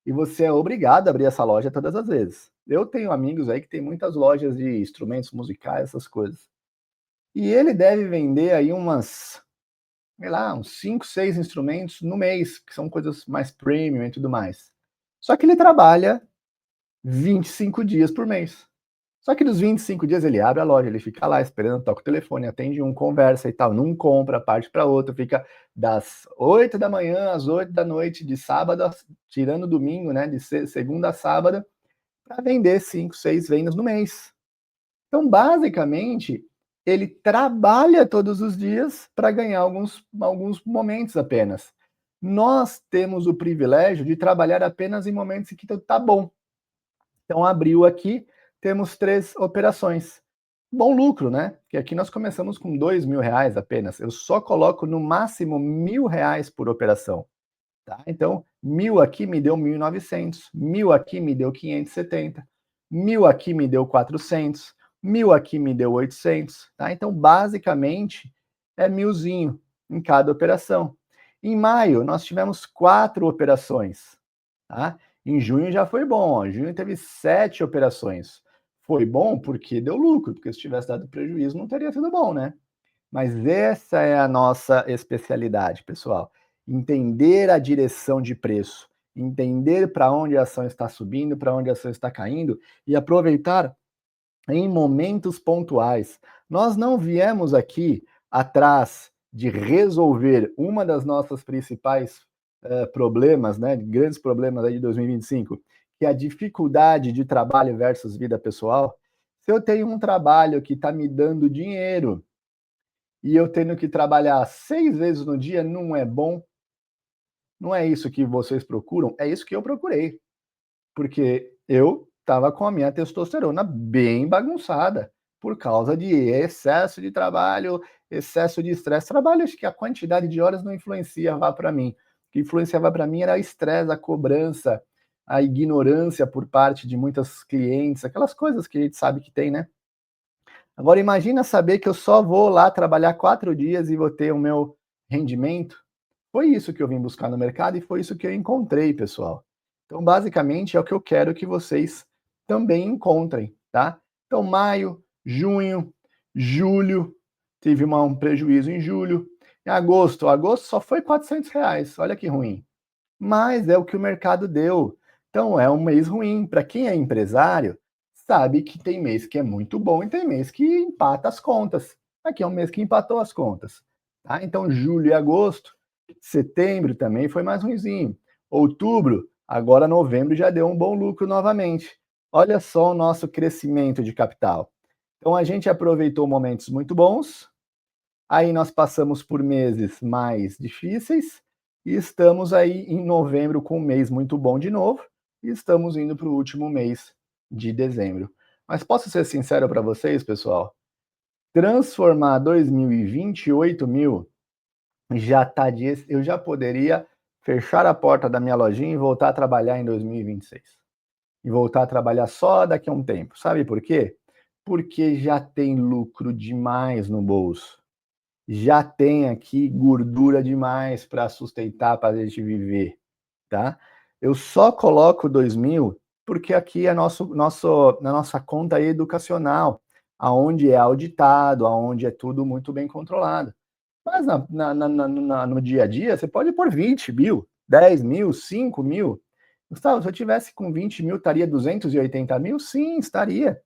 e você é obrigado a abrir essa loja todas as vezes. Eu tenho amigos aí que tem muitas lojas de instrumentos musicais, essas coisas. E ele deve vender aí umas, sei lá, uns 5, 6 instrumentos no mês, que são coisas mais premium e tudo mais. Só que ele trabalha 25 dias por mês. Só que dos 25 dias ele abre a loja, ele fica lá esperando, toca o telefone, atende um, conversa e tal, não compra, parte para outra, fica das 8 da manhã às 8 da noite, de sábado, tirando domingo, né, de segunda a sábado, para vender 5, 6 vendas no mês. Então, basicamente, ele trabalha todos os dias para ganhar alguns momentos apenas. Nós temos o privilégio de trabalhar apenas em momentos em que tá bom. Então, abriu aqui, temos 3 operações. Bom lucro, né? Que aqui nós começamos com R$ 2.000 apenas. Eu só coloco no máximo R$ 1.000 por operação. Tá? Então, 1.000 aqui me deu 1.900, 1.000 aqui me deu 570, 1.000 aqui me deu 400, 1.000 aqui me deu 800. Tá? Então, basicamente, é 1.000zinho em cada operação. Em maio, nós tivemos 4 operações. Tá? Em junho já foi bom. Ó. Em junho teve 7 operações. Foi bom porque deu lucro, porque se tivesse dado prejuízo não teria sido bom, né? Mas essa é a nossa especialidade, pessoal. Entender a direção de preço, entender para onde a ação está subindo, para onde a ação está caindo e aproveitar em momentos pontuais. Nós não viemos aqui atrás de resolver uma das nossas principais problemas, né, grandes problemas aí de 2025, que é a dificuldade de trabalho versus vida pessoal. Se eu tenho um trabalho que está me dando dinheiro, e eu tendo que trabalhar 6 vezes no dia, não é bom? Não é isso que vocês procuram? É isso que eu procurei, porque eu estava com a minha testosterona bem bagunçada, por causa de excesso de trabalho, excesso de estresse. Trabalho, acho que a quantidade de horas não influenciava para mim. O que influenciava para mim era o estresse, a cobrança, a ignorância por parte de muitas clientes, aquelas coisas que a gente sabe que tem, né? Agora imagina saber que eu só vou lá trabalhar 4 dias e vou ter o meu rendimento. Foi isso que eu vim buscar no mercado e foi isso que eu encontrei, pessoal. Então, basicamente, é o que eu quero que vocês também encontrem, tá? Então, maio, junho, julho, tive um prejuízo em julho. Em agosto só foi R$ 400, olha que ruim. Mas é o que o mercado deu. Então, é um mês ruim. Para quem é empresário, sabe que tem mês que é muito bom e tem mês que empata as contas. Aqui é um mês que empatou as contas. Tá? Então, julho e agosto, setembro também foi mais ruimzinho. Outubro, agora novembro já deu um bom lucro novamente. Olha só o nosso crescimento de capital. Então, a gente aproveitou momentos muito bons, aí nós passamos por meses mais difíceis e estamos aí em novembro com um mês muito bom de novo e estamos indo para o último mês de dezembro. Mas posso ser sincero para vocês, pessoal? Transformar 2020 8.000 já tá eu já poderia fechar a porta da minha lojinha e voltar a trabalhar em 2026. E voltar a trabalhar só daqui a um tempo. Sabe por quê? Porque já tem lucro demais no bolso. Já tem aqui gordura demais para sustentar, para a gente viver, tá? Eu só coloco 2.000 porque aqui é na nossa conta educacional, aonde é auditado, aonde é tudo muito bem controlado. Mas no dia a dia, você pode pôr 20.000, 10.000, 5.000. Gustavo, se eu tivesse com 20.000, estaria 280.000? Sim, estaria.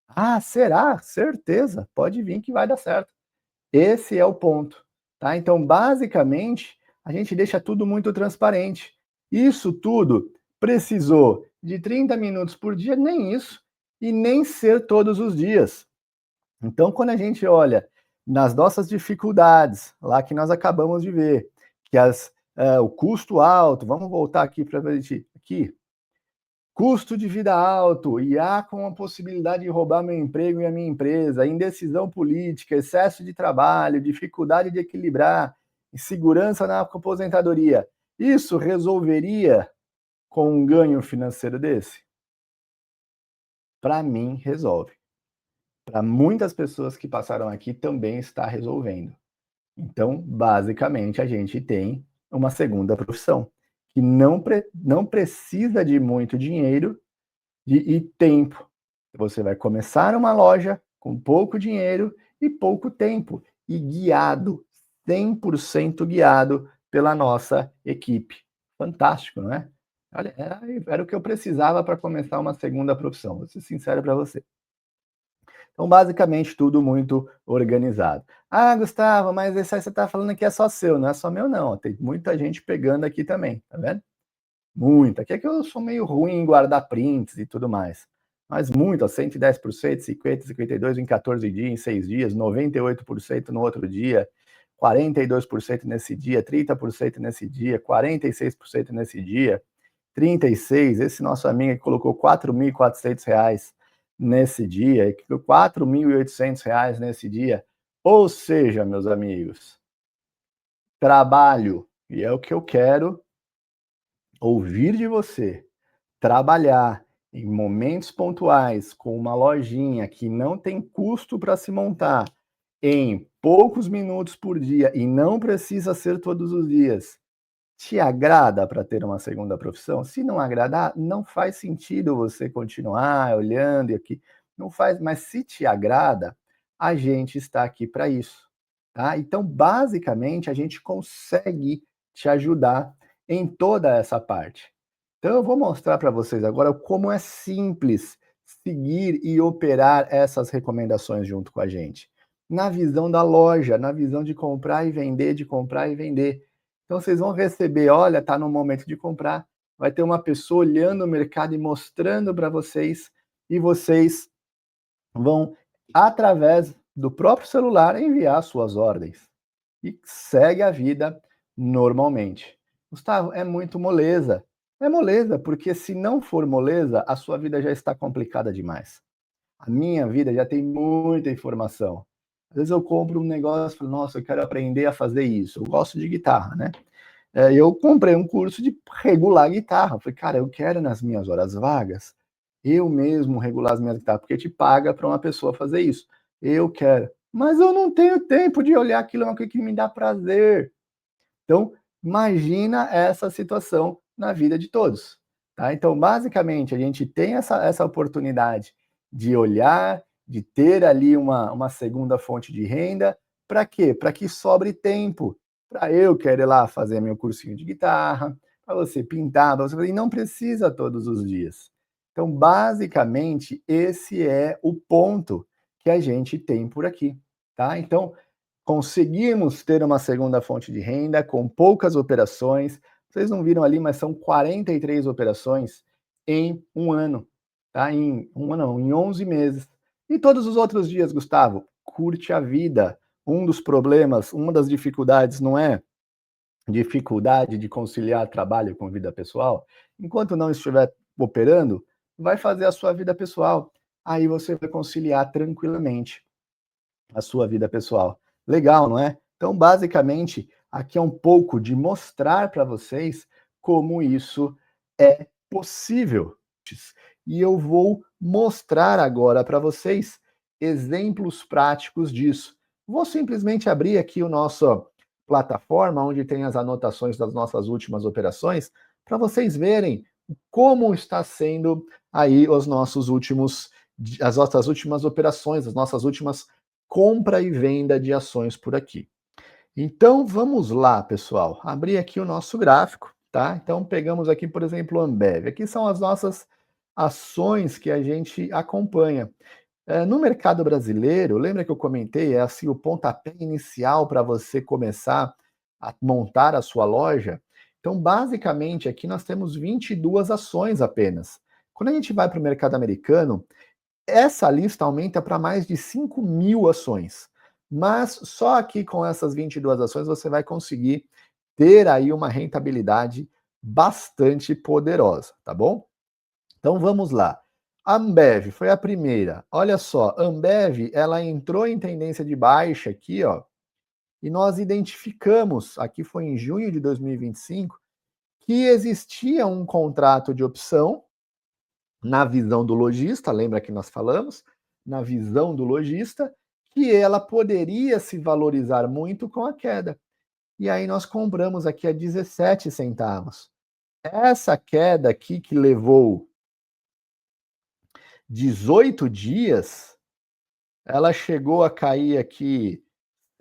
Ah, será? Certeza. Pode vir que vai dar certo. Esse é o ponto, tá? Então, basicamente, a gente deixa tudo muito transparente. Isso tudo precisou de 30 minutos por dia, nem isso, e nem ser todos os dias. Então, quando a gente olha nas nossas dificuldades, lá que nós acabamos de ver, que o custo alto, vamos voltar aqui para a gente, aqui, custo de vida alto, IA com a possibilidade de roubar meu emprego e a minha empresa, indecisão política, excesso de trabalho, dificuldade de equilibrar, insegurança na aposentadoria. Isso resolveria com um ganho financeiro desse? Para mim, resolve. Para muitas pessoas que passaram aqui também está resolvendo. Então, basicamente, a gente tem uma segunda profissão que não precisa de muito dinheiro e tempo. Você vai começar uma loja com pouco dinheiro e pouco tempo, e guiado, 100% guiado pela nossa equipe. Fantástico, não é? Olha, era o que eu precisava para começar uma segunda profissão, vou ser sincero para você. Então, basicamente, tudo muito organizado. Ah, Gustavo, mas isso aí você está falando que é só seu, não é só meu, não. Tem muita gente pegando aqui também, tá vendo? Muita. Que é que eu sou meio ruim em guardar prints e tudo mais. mas muito, ó, 110%, 50%, 52% em 14 dias, em 6 dias, 98% no outro dia, 42% nesse dia, 30% nesse dia, 46% nesse dia, 36%, esse nosso amigo que colocou R$ 4.400 nesse dia, e R$ 4.800 nesse dia. Ou seja, meus amigos, trabalho, e é o que eu quero ouvir de você, trabalhar em momentos pontuais com uma lojinha que não tem custo para se montar, em poucos minutos por dia e não precisa ser todos os dias, te agrada para ter uma segunda profissão? Se não agradar, não faz sentido você continuar olhando e aqui, não faz, mas se te agrada, a gente está aqui para isso, tá? Então, basicamente, a gente consegue te ajudar em toda essa parte. Então, eu vou mostrar para vocês agora como é simples seguir e operar essas recomendações junto com a gente. Na visão da loja, na visão de comprar e vender, de comprar e vender. Então vocês vão receber, olha, está no momento de comprar, vai ter uma pessoa olhando o mercado e mostrando para vocês, e vocês vão, através do próprio celular, enviar suas ordens. E segue a vida normalmente. Gustavo, é muito moleza. É moleza, porque se não for moleza, a sua vida já está complicada demais. A minha vida já tem muita informação. Às vezes eu compro um negócio e falo, nossa, eu quero aprender a fazer isso. Eu gosto de guitarra, né? Eu comprei um curso de regular guitarra. Falei, cara, eu quero nas minhas horas vagas, eu mesmo regular as minhas guitarras, porque te paga para uma pessoa fazer isso. Eu quero. Mas eu não tenho tempo de olhar aquilo, é uma coisa que me dá prazer. Então, imagina essa situação na vida de todos. Tá? Então, basicamente, a gente tem essa oportunidade de olhar, de ter ali uma segunda fonte de renda. Para quê? Para que sobre tempo. Para eu querer lá fazer meu cursinho de guitarra, para você pintar, para você... e não precisa todos os dias. Então, basicamente, esse é o ponto que a gente tem por aqui. Tá? Então, conseguimos ter uma segunda fonte de renda com poucas operações. Vocês não viram ali, mas são 43 operações em um ano, tá? Em um ano, não, em 11 meses. E todos os outros dias, Gustavo, curte a vida. Um dos problemas, uma das dificuldades não é dificuldade de conciliar trabalho com vida pessoal? Enquanto não estiver operando, vai fazer a sua vida pessoal. Aí você vai conciliar tranquilamente a sua vida pessoal. Legal, não é? Então, basicamente, aqui é um pouco de mostrar para vocês como isso é possível. E eu vou mostrar agora para vocês exemplos práticos disso. Vou simplesmente abrir aqui o nosso plataforma, onde tem as anotações das nossas últimas operações, para vocês verem como está sendo aí os nossos últimos, as nossas últimas operações, as nossas últimas compra e venda de ações por aqui. Então vamos lá, pessoal. Abrir aqui o nosso gráfico, tá? Então pegamos aqui, por exemplo, o Ambev. Aqui são as nossas ações que a gente acompanha. No mercado brasileiro, lembra que eu comentei, é assim o pontapé inicial para você começar a montar a sua loja? Então, basicamente, aqui nós temos 22 ações apenas. Quando a gente vai para o mercado americano, essa lista aumenta para mais de 5.000 ações. Mas só aqui com essas 22 ações você vai conseguir ter aí uma rentabilidade bastante poderosa, tá bom? Então vamos lá. Ambev foi a primeira. Olha só, Ambev, ela entrou em tendência de baixa aqui, ó, e nós identificamos, aqui foi em junho de 2025, que existia um contrato de opção na visão do lojista, lembra que nós falamos? Na visão do lojista, que ela poderia se valorizar muito com a queda. E aí nós compramos aqui a 17 centavos. Essa queda aqui que levou 18 dias, ela chegou a cair aqui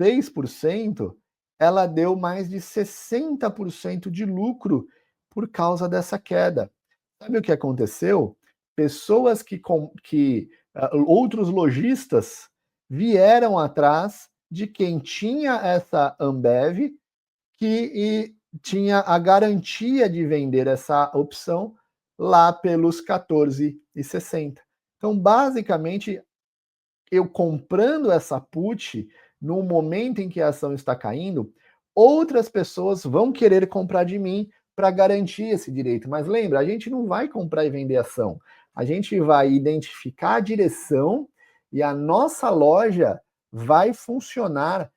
6%, ela deu mais de 60% de lucro por causa dessa queda. Sabe o que aconteceu? Pessoas outros lojistas vieram atrás de quem tinha essa Ambev que tinha a garantia de vender essa opção lá pelos 14,60. Então, basicamente, eu comprando essa put, no momento em que a ação está caindo, outras pessoas vão querer comprar de mim para garantir esse direito. Mas lembra, a gente não vai comprar e vender ação. A gente vai identificar a direção e a nossa loja vai funcionar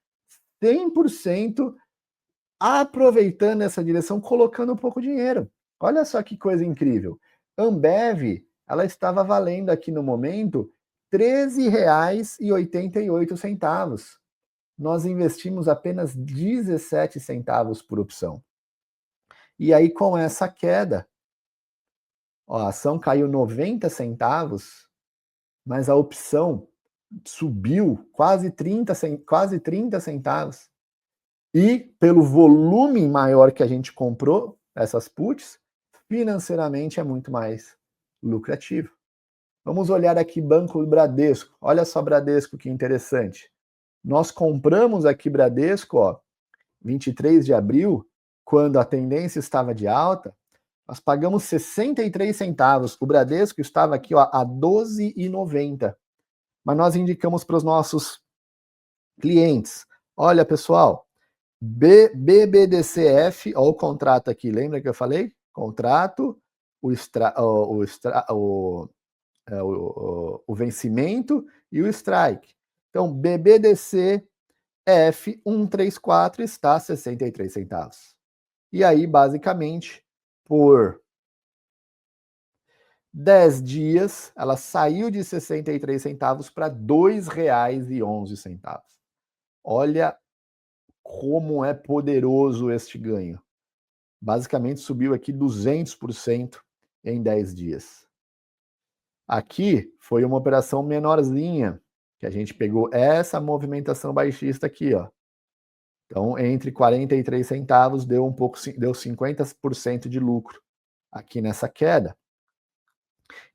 100% aproveitando essa direção, colocando um pouco de dinheiro. Olha só que coisa incrível. Ambev, ela estava valendo aqui no momento R$ 13,88. Nós investimos apenas 17 centavos por opção. E aí, com essa queda, ó, a ação caiu 90 centavos, mas a opção subiu quase 30 centavos. E pelo volume maior que a gente comprou essas puts, financeiramente é muito mais lucrativo. Vamos olhar aqui Banco Bradesco. Olha só Bradesco, que interessante. Nós compramos aqui Bradesco, ó, 23 de abril, quando a tendência estava de alta, nós pagamos 63 centavos. O Bradesco estava aqui, ó, a R$ 12,90. Mas nós indicamos para os nossos clientes, olha, pessoal, BBDCF, olha o contrato aqui, lembra que eu falei? Contrato, o vencimento e o strike. Então, BBDCF 134 está a 63 centavos. E aí, basicamente, por 10 dias, ela saiu de 63 centavos para R$ 2,11. Olha como é poderoso este ganho. Basicamente subiu aqui 200% em 10 dias. Aqui foi uma operação menorzinha, que a gente pegou essa movimentação baixista aqui, ó. Então, entre 43 centavos deu 50% de lucro aqui nessa queda.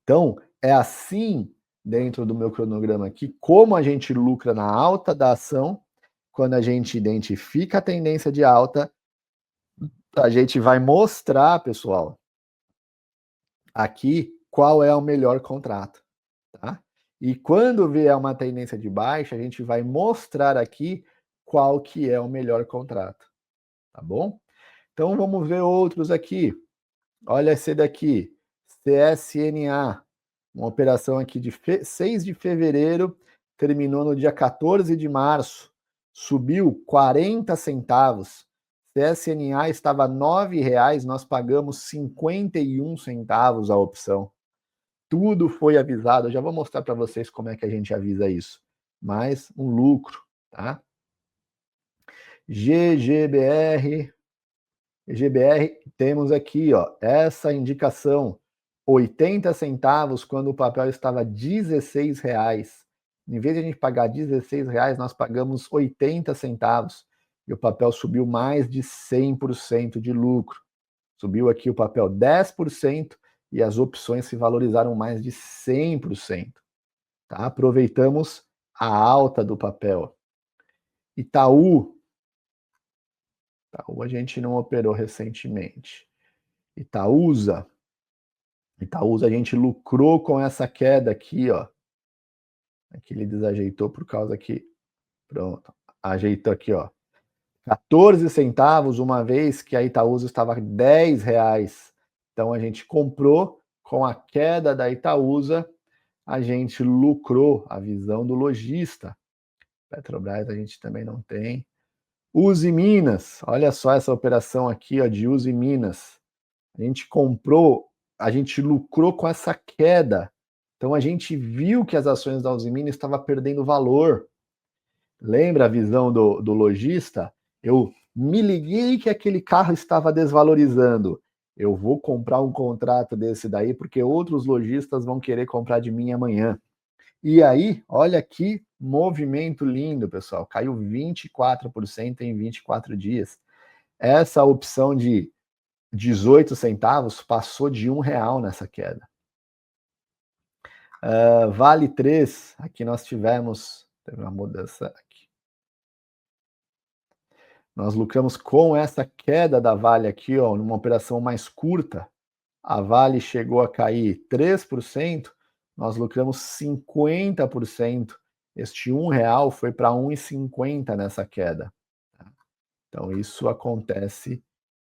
Então, é assim, dentro do meu cronograma aqui, como a gente lucra na alta da ação, quando a gente identifica a tendência de alta, a gente vai mostrar, pessoal, aqui qual é o melhor contrato, tá? E quando vier uma tendência de baixa, a gente vai mostrar aqui qual que é o melhor contrato, tá bom? Então vamos ver outros aqui. Olha esse daqui, CSNA, uma operação aqui de 6 de fevereiro, terminou no dia 14 de março, subiu 40 centavos. CSNA estava R$ 9,00, nós pagamos 51 centavos a opção. Tudo foi avisado, eu já vou mostrar para vocês como é que a gente avisa isso. Mas um lucro, tá? GBR, temos aqui, ó, essa indicação, 80 centavos quando o papel estava R$ 16,00. Em vez de a gente pagar R$ 16,00, nós pagamos 80 centavos. E o papel subiu mais de 100% de lucro. Subiu aqui o papel 10% e as opções se valorizaram mais de 100%. Tá? Aproveitamos a alta do papel. Itaú a gente não operou recentemente. Itaúsa a gente lucrou com essa queda aqui, ó. Aqui ele desajeitou por causa que... Pronto, ajeitou aqui, ó. 14 centavos, uma vez que a Itaúsa estava R$ 10,00. Então a gente comprou, com a queda da Itaúsa, a gente lucrou, a visão do lojista. Petrobras a gente também não tem. Uzi Minas, olha só essa operação aqui, ó, de Uzi Minas. A gente comprou, a gente lucrou com essa queda. Então a gente viu que as ações da Uzi Minas estavam perdendo valor. Lembra a visão do lojista? Eu me liguei que aquele carro estava desvalorizando. Eu vou comprar um contrato desse daí porque outros lojistas vão querer comprar de mim amanhã. E aí, olha que movimento lindo, pessoal. Caiu 24% em 24 dias. Essa opção de 18 centavos passou de R$ 1 nessa queda. Vale 3, aqui nós teve uma mudança aqui. Nós lucramos com essa queda da Vale aqui, ó, numa operação mais curta. A Vale chegou a cair 3%, nós lucramos 50%. Este R$ 1 foi para 1,50 nessa queda. Tá? Então isso acontece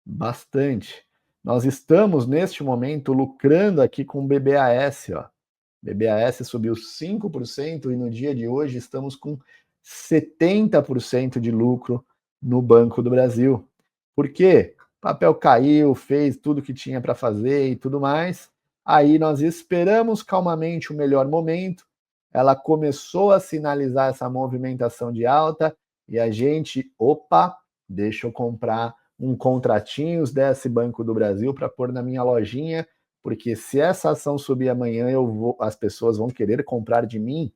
bastante. Nós estamos, neste momento, lucrando aqui com o BBAS, ó. BBAS subiu 5% e no dia de hoje estamos com 70% de lucro no Banco do Brasil. Por quê? O papel caiu, fez tudo que tinha para fazer e tudo mais. Aí nós esperamos calmamente o melhor momento. Ela começou a sinalizar essa movimentação de alta e a gente, opa, deixa eu comprar um contratinhos desse Banco do Brasil para pôr na minha lojinha, porque se essa ação subir amanhã, as pessoas vão querer comprar de mim.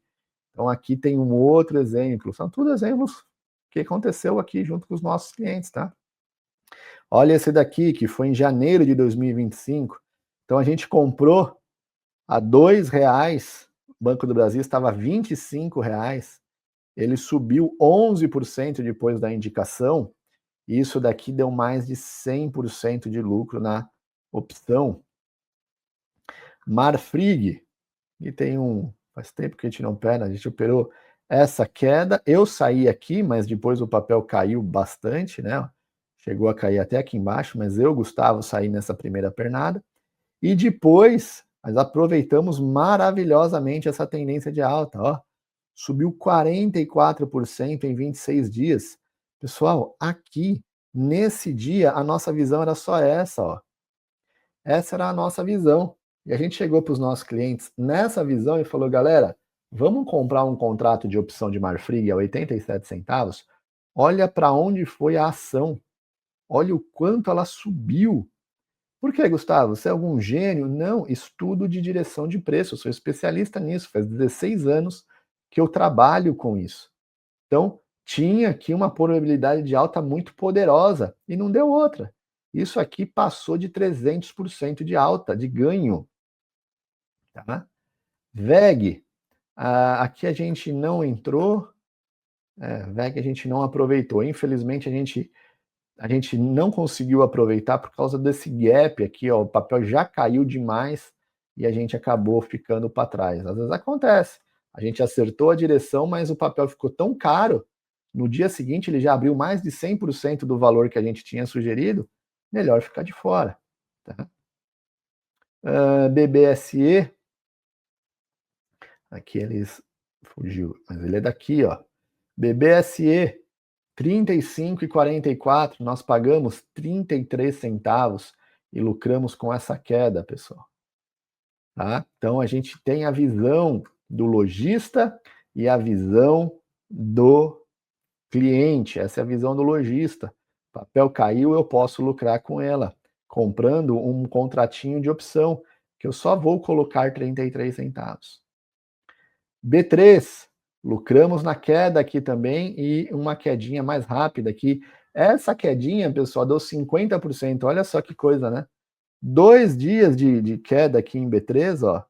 Então aqui tem um outro exemplo. São tudo exemplos que aconteceu aqui junto com os nossos clientes, tá? Olha esse daqui, que foi em janeiro de 2025. Então a gente comprou a R$ 2, o Banco do Brasil estava a R$ 25, ele subiu 11% depois da indicação, e isso daqui deu mais de 100% de lucro na opção. Marfrig, e faz tempo que a gente não opera, a gente operou essa queda, eu saí aqui, mas depois o papel caiu bastante, né? Chegou a cair até aqui embaixo, mas eu, Gustavo, saí nessa primeira pernada. E depois, nós aproveitamos maravilhosamente essa tendência de alta, ó. Subiu 44% em 26 dias. Pessoal, aqui, nesse dia, a nossa visão era só essa, ó. Essa era a nossa visão. E a gente chegou para os nossos clientes nessa visão e falou, galera, vamos comprar um contrato de opção de Marfrig a 87 centavos? Olha para onde foi a ação. Olha o quanto ela subiu. Por que, Gustavo? Você é algum gênio? Não, estudo de direção de preço. Eu sou especialista nisso. Faz 16 anos que eu trabalho com isso. Então, tinha aqui uma probabilidade de alta muito poderosa e não deu outra. Isso aqui passou de 300% de alta, de ganho. Tá? VEG, aqui a gente não entrou, VEG a gente não aproveitou. Infelizmente, a gente não conseguiu aproveitar por causa desse gap aqui, ó, o papel já caiu demais e a gente acabou ficando para trás. Às vezes acontece, a gente acertou a direção, mas o papel ficou tão caro, no dia seguinte ele já abriu mais de 100% do valor que a gente tinha sugerido, melhor ficar de fora. Tá? BBSE, aqui eles fugiu, mas ele é daqui, ó. BBSE, 35,44, nós pagamos 33 centavos e lucramos com essa queda, pessoal. Tá? Então a gente tem a visão do lojista e a visão do cliente. Essa é a visão do lojista. O papel caiu, eu posso lucrar com ela, comprando um contratinho de opção, que eu só vou colocar 33 centavos. B3, lucramos na queda aqui também e uma quedinha mais rápida aqui. Essa quedinha, pessoal, deu 50%. Olha só que coisa, né? 2 dias de queda aqui em B3, ó,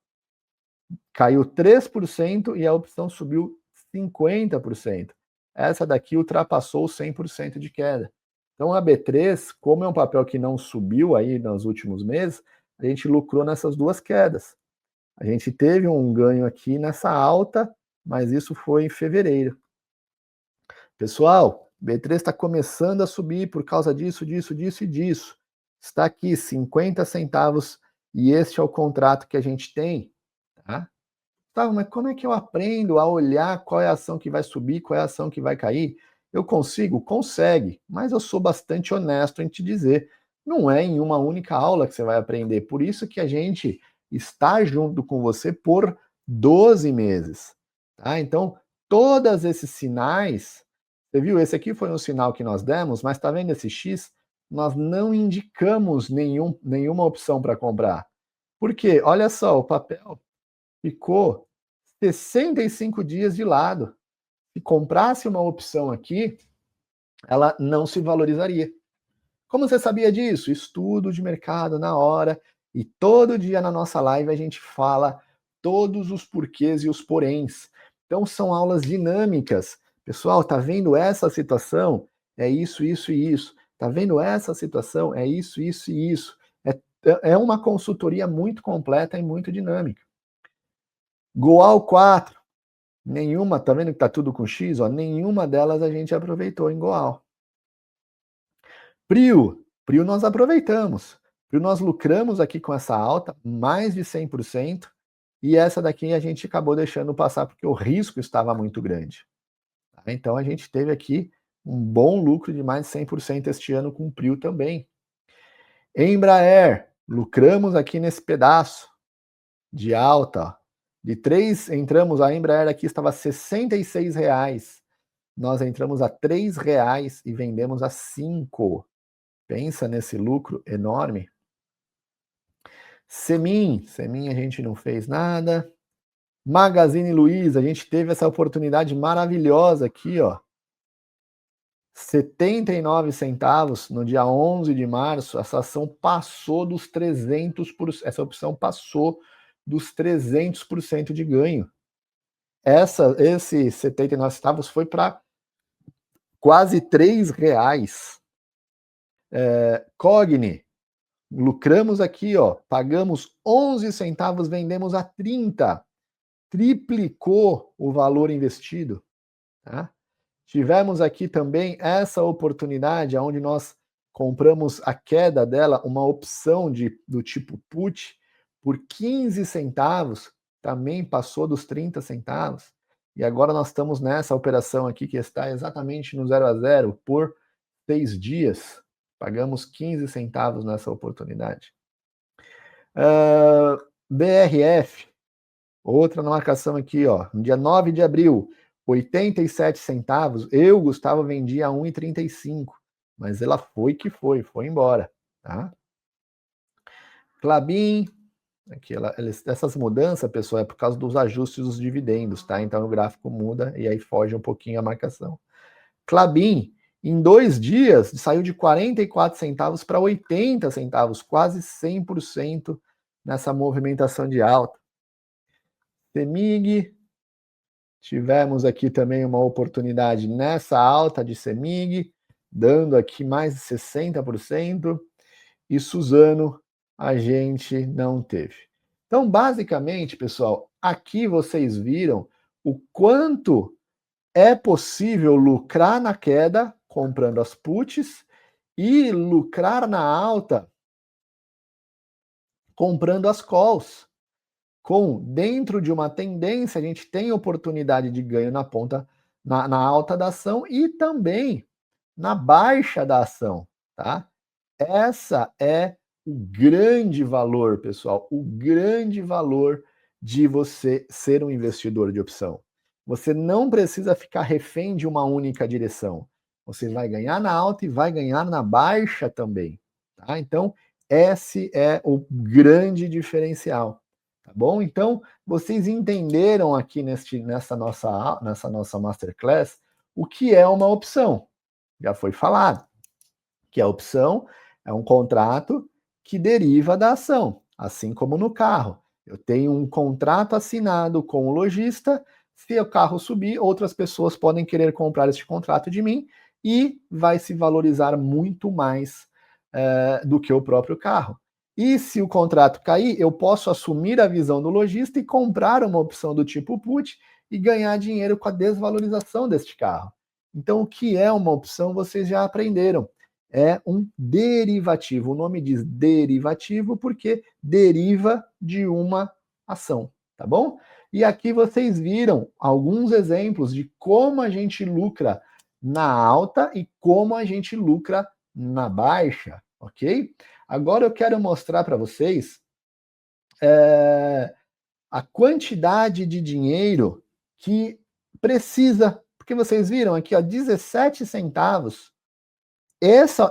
caiu 3% e a opção subiu 50%. Essa daqui ultrapassou 100% de queda. Então a B3, como é um papel que não subiu aí nos últimos meses, a gente lucrou nessas duas quedas. A gente teve um ganho aqui nessa alta, mas isso foi em fevereiro. Pessoal, B3 está começando a subir por causa disso, disso, disso e disso. Está aqui 50 centavos e este é o contrato que a gente tem. Tá? Tá, mas como é que eu aprendo a olhar qual é a ação que vai subir, qual é a ação que vai cair? Eu consigo? Consegue, mas eu sou bastante honesto em te dizer, não é em uma única aula que você vai aprender. Por isso que a gente está junto com você por 12 meses. Tá? Então, todos esses sinais, você viu, esse aqui foi um sinal que nós demos, mas está vendo esse X? Nós não indicamos nenhuma opção para comprar. Por quê? Olha só, o papel ficou 65 dias de lado. Se comprasse uma opção aqui, ela não se valorizaria. Como você sabia disso? Estudo de mercado na hora, e todo dia na nossa live a gente fala todos os porquês e os poréns. Então são aulas dinâmicas. Pessoal, tá vendo essa situação? É isso, isso e isso. Tá vendo essa situação? É isso, isso e isso. É uma consultoria muito completa e muito dinâmica. Goal 4, nenhuma, tá vendo que tá tudo com X? Ó, nenhuma delas a gente aproveitou em Goal. Prio nós aproveitamos. Prio nós lucramos aqui com essa alta, mais de 100%, e essa daqui a gente acabou deixando passar porque o risco estava muito grande. Então a gente teve aqui um bom lucro de mais de 100% este ano com o Prio também. Embraer, lucramos aqui nesse pedaço de alta, ó. De 3, entramos, a Embraer aqui estava R$ 66, nós entramos a R$ 3 e vendemos a 5. Pensa nesse lucro enorme. Semin a gente não fez nada. Magazine Luiza, a gente teve essa oportunidade maravilhosa aqui, ó. 79 centavos no dia 11 de março, essa ação passou dos 300%, essa opção passou dos 300% de ganho. Esse 79 centavos foi para quase R$ 3. Cogni, lucramos aqui, ó, pagamos 11 centavos, vendemos a 30, triplicou o valor investido, tá? Tivemos aqui também essa oportunidade onde nós compramos a queda dela, uma opção do tipo put, por 15 centavos, também passou dos 30 centavos, e agora nós estamos nessa operação aqui que está exatamente no 0 a 0 por 6 dias, pagamos 15 centavos nessa oportunidade. BRF, outra marcação aqui, ó, no dia 9 de abril, 87 centavos, eu, Gustavo, vendi a 1,35, mas ela foi embora, tá? Klabin, aqui essas mudanças, pessoal, é por causa dos ajustes dos dividendos, tá? Então o gráfico muda e aí foge um pouquinho a marcação. Klabin, em 2 dias, saiu de 44 centavos para 80 centavos, quase 100% nessa movimentação de alta. CEMIG, tivemos aqui também uma oportunidade nessa alta de CEMIG, dando aqui mais de 60%, e Suzano a gente não teve. Então, basicamente, pessoal, aqui vocês viram o quanto é possível lucrar na queda comprando as puts e lucrar na alta comprando as calls. Dentro de uma tendência, a gente tem oportunidade de ganho na ponta, na alta da ação e também na baixa da ação, tá? Essa é o grande valor, pessoal, o grande valor de você ser um investidor de opção. Você não precisa ficar refém de uma única direção. Você vai ganhar na alta e vai ganhar na baixa também, tá? Então, esse é o grande diferencial, tá bom? Então, vocês entenderam aqui nessa nossa masterclass o que é uma opção. Já foi falado que a opção é um contrato que deriva da ação, assim como no carro. Eu tenho um contrato assinado com o lojista, se o carro subir, outras pessoas podem querer comprar este contrato de mim e vai se valorizar muito mais do que o próprio carro. E se o contrato cair, eu posso assumir a visão do lojista e comprar uma opção do tipo put e ganhar dinheiro com a desvalorização deste carro. Então, o que é uma opção, vocês já aprenderam. É um derivativo. O nome diz derivativo porque deriva de uma ação, tá bom? E aqui vocês viram alguns exemplos de como a gente lucra na alta e como a gente lucra na baixa, ok? Agora eu quero mostrar para vocês a quantidade de dinheiro que precisa, porque vocês viram aqui, ó, 17 centavos. Essa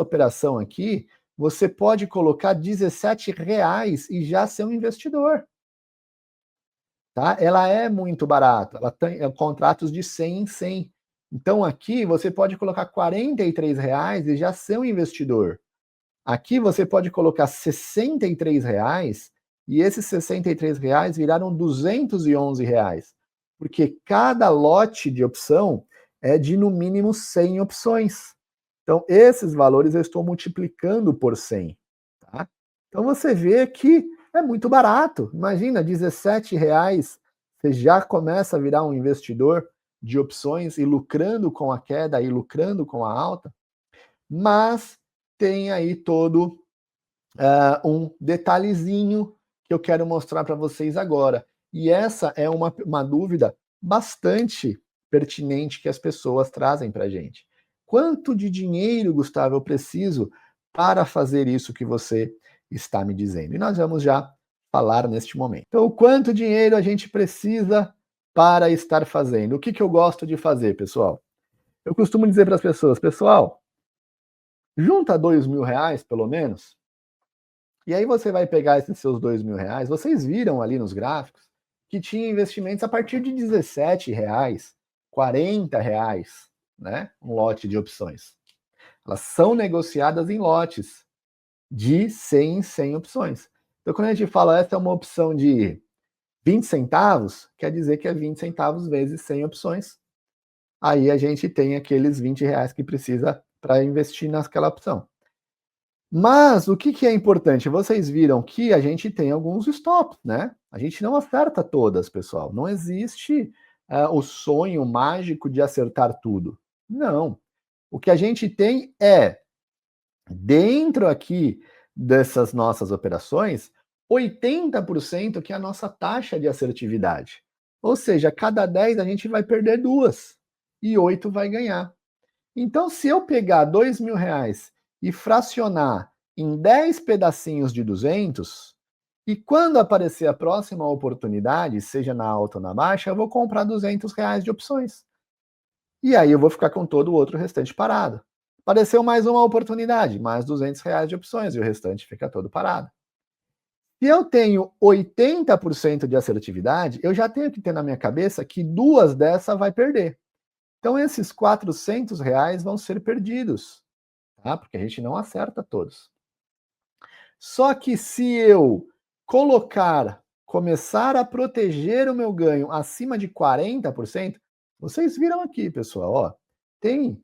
operação aqui, você pode colocar R$17 e já ser um investidor. Tá? Ela é muito barata, ela tem contratos de 100 em 100. Então aqui você pode colocar R$43 e já ser um investidor. Aqui você pode colocar R$63 e esses R$63 viraram R$211, porque cada lote de opção é de no mínimo 100 opções. Então esses valores eu estou multiplicando por 100. Tá? Então você vê que É muito barato. Imagina, R$ 17, você já começa a virar um investidor de opções e lucrando com a queda e lucrando com a alta, mas tem aí todo um detalhezinho que eu quero mostrar para vocês agora. E essa é uma dúvida bastante pertinente que as pessoas trazem para a gente. Quanto de dinheiro, Gustavo, eu preciso para fazer isso que você está me dizendo? E nós vamos já falar neste momento. Então, quanto dinheiro a gente precisa para estar fazendo? O que eu gosto de fazer, pessoal? Eu costumo dizer para as pessoas, pessoal, junta R$ 2.000 pelo menos, e aí você vai pegar esses seus R$ 2.000, vocês viram ali nos gráficos que tinha investimentos a partir de R$ 17, R$ 40, né? Um lote de opções. Elas são negociadas em lotes de 100 em 100 opções. Então, quando a gente fala essa é uma opção de 20 centavos, quer dizer que é 20 centavos vezes 100 opções. Aí a gente tem aqueles R$ 20 que precisa para investir naquela opção. Mas o que é importante? Vocês viram que a gente tem alguns stops, né? A gente não acerta todas, pessoal. Não existe o sonho mágico de acertar tudo. Não. O que a gente tem é, dentro aqui dessas nossas operações, 80% que é a nossa taxa de assertividade. Ou seja, cada 10 a gente vai perder 2 e 8 vai ganhar. Então, se eu pegar R$ 2.000 e fracionar em 10 pedacinhos de 200, e quando aparecer a próxima oportunidade, seja na alta ou na baixa, eu vou comprar R$ 200 de opções. E aí eu vou ficar com todo o outro restante parado. Apareceu mais uma oportunidade, mais R$ 200 de opções, e o restante fica todo parado. Se eu tenho 80% de assertividade, eu já tenho que ter na minha cabeça que 2 dessas vai perder. Então, esses R$ 400 vão ser perdidos, tá? Porque a gente não acerta todos. Só que se eu começar a proteger o meu ganho acima de 40%, vocês viram aqui, pessoal, ó, tem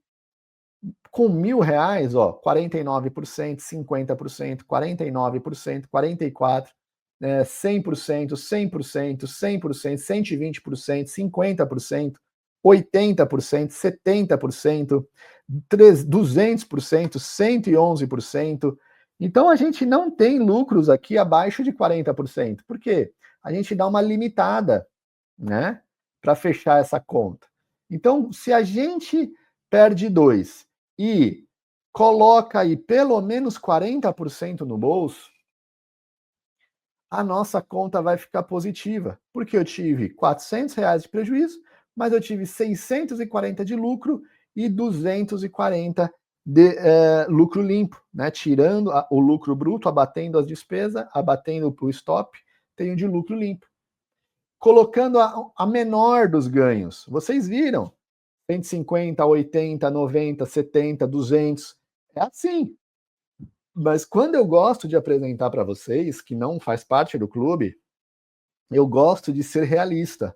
com R$ 1.000, ó, 49%, 50%, 49%, 44%, 100%, 100%, 100%, 120%, 50%, 80%, 70%, 200%, 111%. Então a gente não tem lucros aqui abaixo de 40%. Por quê? A gente dá uma limitada, né, para fechar essa conta. Então, se a gente perde 2 e coloca aí pelo menos 40% no bolso, a nossa conta vai ficar positiva, porque eu tive R$ 400 de prejuízo, mas eu tive 640 de lucro e 240 de lucro limpo, né? Tirando o lucro bruto, abatendo as despesas, abatendo o stop, tenho de lucro limpo. Colocando a menor dos ganhos, vocês viram? 150, 80, 90, 70, 200, é assim. Mas quando eu gosto de apresentar para vocês, que não faz parte do clube, eu gosto de ser realista.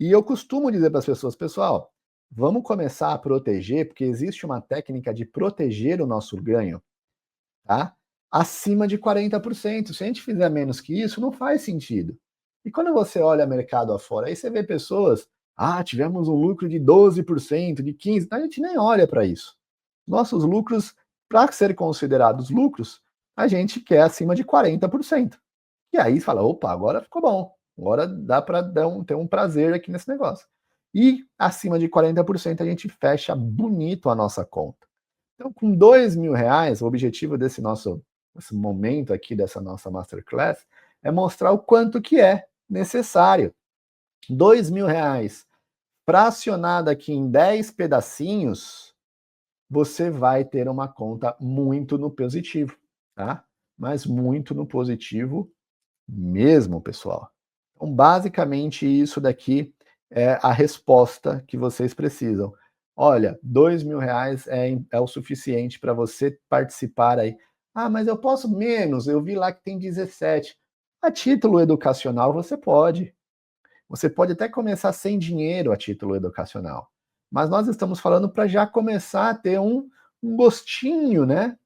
E eu costumo dizer para as pessoas, pessoal, vamos começar a proteger, porque existe uma técnica de proteger o nosso ganho, tá? Acima de 40%. Se a gente fizer menos que isso, não faz sentido. E quando você olha mercado afora, aí você vê pessoas, tivemos um lucro de 12%, de 15%, a gente nem olha para isso. Nossos lucros, para ser considerados lucros, a gente quer acima de 40%. E aí fala, opa, agora ficou bom. Agora dá para ter um prazer aqui nesse negócio. E acima de 40% a gente fecha bonito a nossa conta. Então, com R$ 2.000, o objetivo esse momento aqui dessa nossa Masterclass é mostrar o quanto que é necessário. R$ 2.000 fracionado aqui em 10 pedacinhos, você vai ter uma conta muito no positivo, tá? Mas muito no positivo mesmo, pessoal. Então, basicamente, isso daqui é a resposta que vocês precisam. Olha, R$ 2.000 é o suficiente para você participar aí. Mas eu posso menos, eu vi lá que tem 17. A título educacional você pode. Você pode até começar sem dinheiro a título educacional. Mas nós estamos falando para já começar a ter um gostinho, né,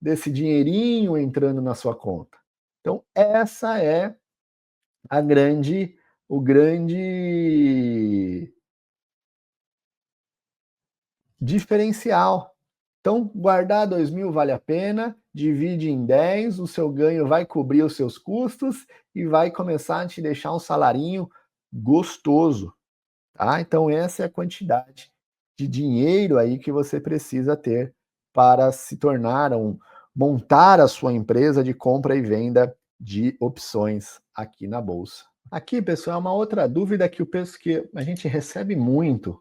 desse dinheirinho entrando na sua conta. Então, essa é o grande diferencial. Então, guardar 2.000 vale a pena, divide em 10, o seu ganho vai cobrir os seus custos e vai começar a te deixar um salarinho gostoso, tá? Então, essa é a quantidade de dinheiro aí que você precisa ter para se tornar montar a sua empresa de compra e venda de opções aqui na bolsa. Aqui, pessoal, uma outra dúvida que que a gente recebe muito.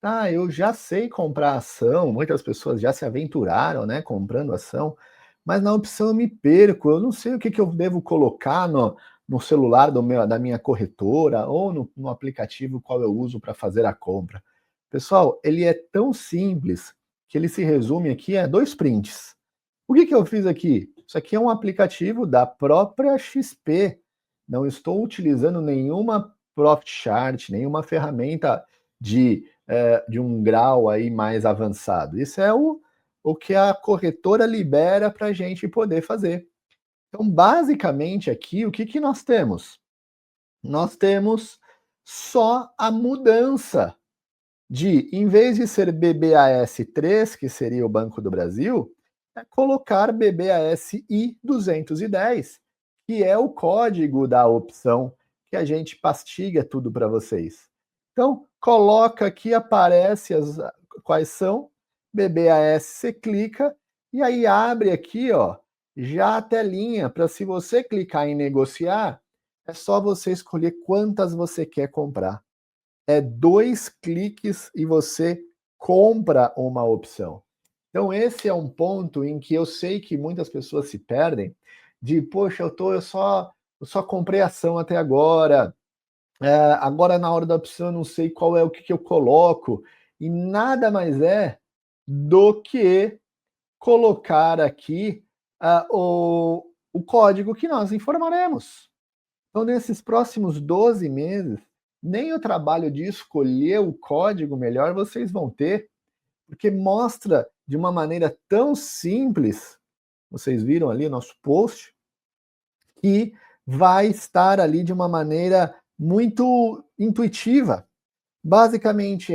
Ah, eu já sei comprar ação, muitas pessoas já se aventuraram, né, comprando ação, mas na opção eu me perco, eu não sei o que que eu devo colocar no celular da minha corretora ou no aplicativo qual eu uso para fazer a compra. Pessoal, ele é tão simples que ele se resume aqui a 2 prints. O que que eu fiz aqui? Isso aqui é um aplicativo da própria XP. Não estou utilizando nenhuma Profit Chart, nenhuma ferramenta de um grau aí mais avançado. Isso é o que a corretora libera para a gente poder fazer. Então, basicamente aqui, o que que nós temos? Nós temos só a mudança de, em vez de ser BBAS3, que seria o Banco do Brasil, é colocar BBASI 210, que é o código da opção que a gente pastiga tudo para vocês. Então, coloca aqui, aparece quais são, BBAS, você clica, e aí abre aqui, ó, já a telinha, para se você clicar em negociar, é só você escolher quantas você quer comprar. É 2 cliques e você compra uma opção. Então esse é um ponto em que eu sei que muitas pessoas se perdem, de poxa, eu só comprei ação até agora, agora na hora da opção eu não sei qual é o que eu coloco, e nada mais é do que colocar aqui o código que nós informaremos. Então, nesses próximos 12 meses, nem o trabalho de escolher o código melhor vocês vão ter, porque mostra de uma maneira tão simples, vocês viram ali o nosso post, que vai estar ali de uma maneira muito intuitiva. Basicamente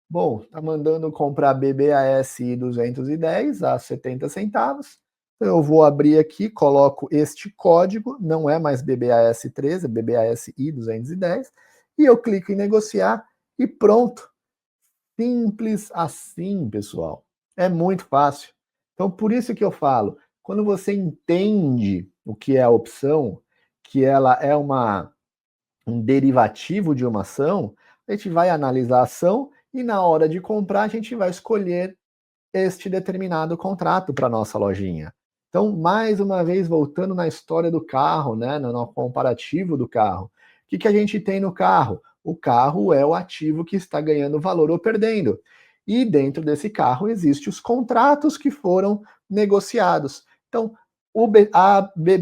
bom, tá mandando comprar BBASI 210 a 70 centavos, eu vou abrir aqui, coloco este código, não é mais BBAS13, é BBASI 210, e eu clico em negociar e pronto. Simples assim, pessoal. É muito fácil. Então, por isso que eu falo, quando você entende o que é a opção, que ela é um derivativo de uma ação, a gente vai analisar a ação e na hora de comprar a gente vai escolher este determinado contrato para nossa lojinha. Então, mais uma vez, voltando na história do carro, né, no comparativo do carro. O que, que a gente tem no carro? O carro é o ativo que está ganhando valor ou perdendo. E dentro desse carro existem os contratos que foram negociados. Então,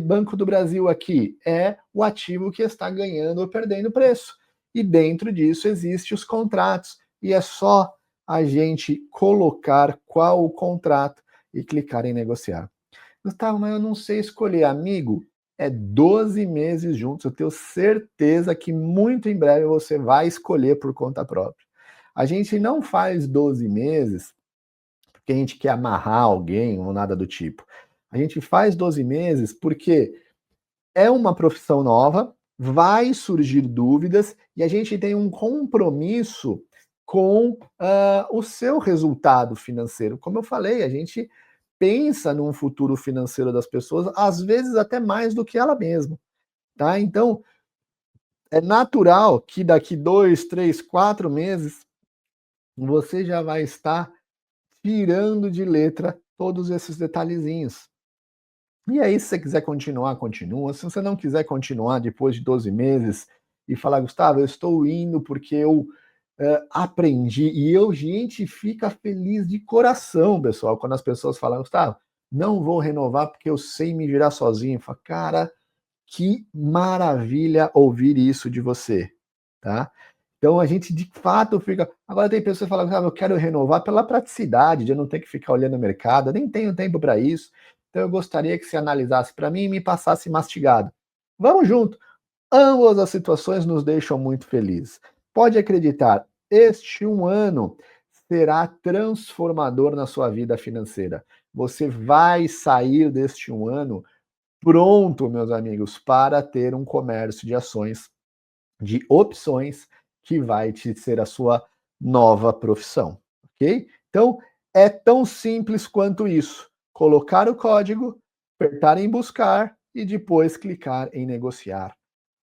Banco do Brasil aqui é o ativo que está ganhando ou perdendo preço. E dentro disso existem os contratos. E é só a gente colocar qual o contrato e clicar em negociar. Gustavo, mas eu não sei escolher. Amigo, é 12 meses juntos. Eu tenho certeza que muito em breve você vai escolher por conta própria. A gente não faz 12 meses porque a gente quer amarrar alguém ou nada do tipo. A gente faz 12 meses porque é uma profissão nova, vai surgir dúvidas e a gente tem um compromisso com o seu resultado financeiro. Como eu falei, a gente pensa num futuro financeiro das pessoas, às vezes até mais do que ela mesma, tá? Então, é natural que daqui 2, 3, 4 meses você já vai estar tirando de letra todos esses detalhezinhos. E aí, se você quiser continuar, continua. Se você não quiser continuar depois de 12 meses e falar, Gustavo, eu estou indo porque eu aprendi. E gente, fica feliz de coração, pessoal, quando as pessoas falam, Gustavo, não vou renovar porque eu sei me virar sozinho. Fala, cara, que maravilha ouvir isso de você, tá? Então a gente de fato fica. Agora tem pessoas que falam, ah, eu quero renovar pela praticidade, de eu não ter que ficar olhando o mercado, eu nem tenho tempo para isso. Então eu gostaria que você analisasse para mim e me passasse mastigado. Vamos junto. Ambas as situações nos deixam muito felizes. Pode acreditar, este um ano será transformador na sua vida financeira. Você vai sair deste um ano pronto, meus amigos, para ter um comércio de ações, de opções, que vai te ser a sua nova profissão, ok? Então, é tão simples quanto isso. Colocar o código, apertar em buscar e depois clicar em negociar.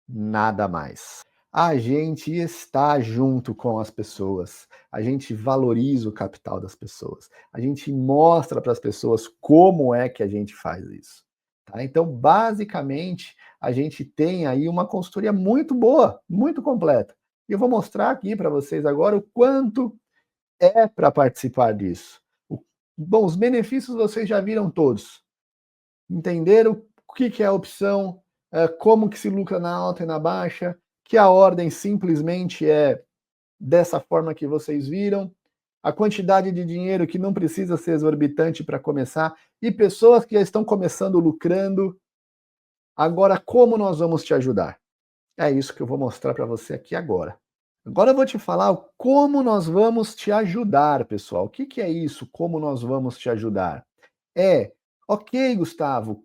Nada mais. A gente está junto com as pessoas, a gente valoriza o capital das pessoas, a gente mostra para as pessoas como é que a gente faz isso. Tá? Então, basicamente, a gente tem aí uma consultoria muito boa, muito completa. E eu vou mostrar aqui para vocês agora o quanto é para participar disso. Bom, os benefícios vocês já viram todos. Entenderam o que é a opção, como que se lucra na alta e na baixa, que a ordem simplesmente é dessa forma que vocês viram, a quantidade de dinheiro que não precisa ser exorbitante para começar, e pessoas que já estão começando lucrando. Agora, como nós vamos te ajudar? É isso que eu vou mostrar para você aqui agora. Agora eu vou te falar como nós vamos te ajudar, pessoal. O que é isso, como nós vamos te ajudar? Ok, Gustavo,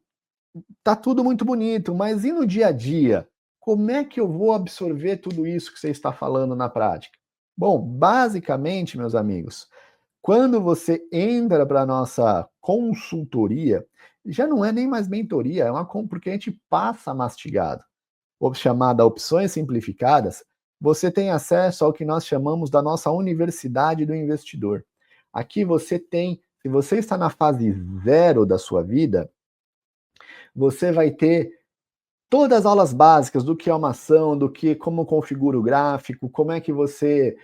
tá tudo muito bonito, mas e no dia a dia? Como é que eu vou absorver tudo isso que você está falando na prática? Bom, basicamente, meus amigos, quando você entra para a nossa consultoria, já não é nem mais mentoria, porque a gente passa mastigado, ou chamada opções simplificadas, você tem acesso ao que nós chamamos da nossa universidade do investidor. Aqui você tem, se você está na fase zero da sua vida, você vai ter todas as aulas básicas do que é uma ação, do que como configura o gráfico, como é que você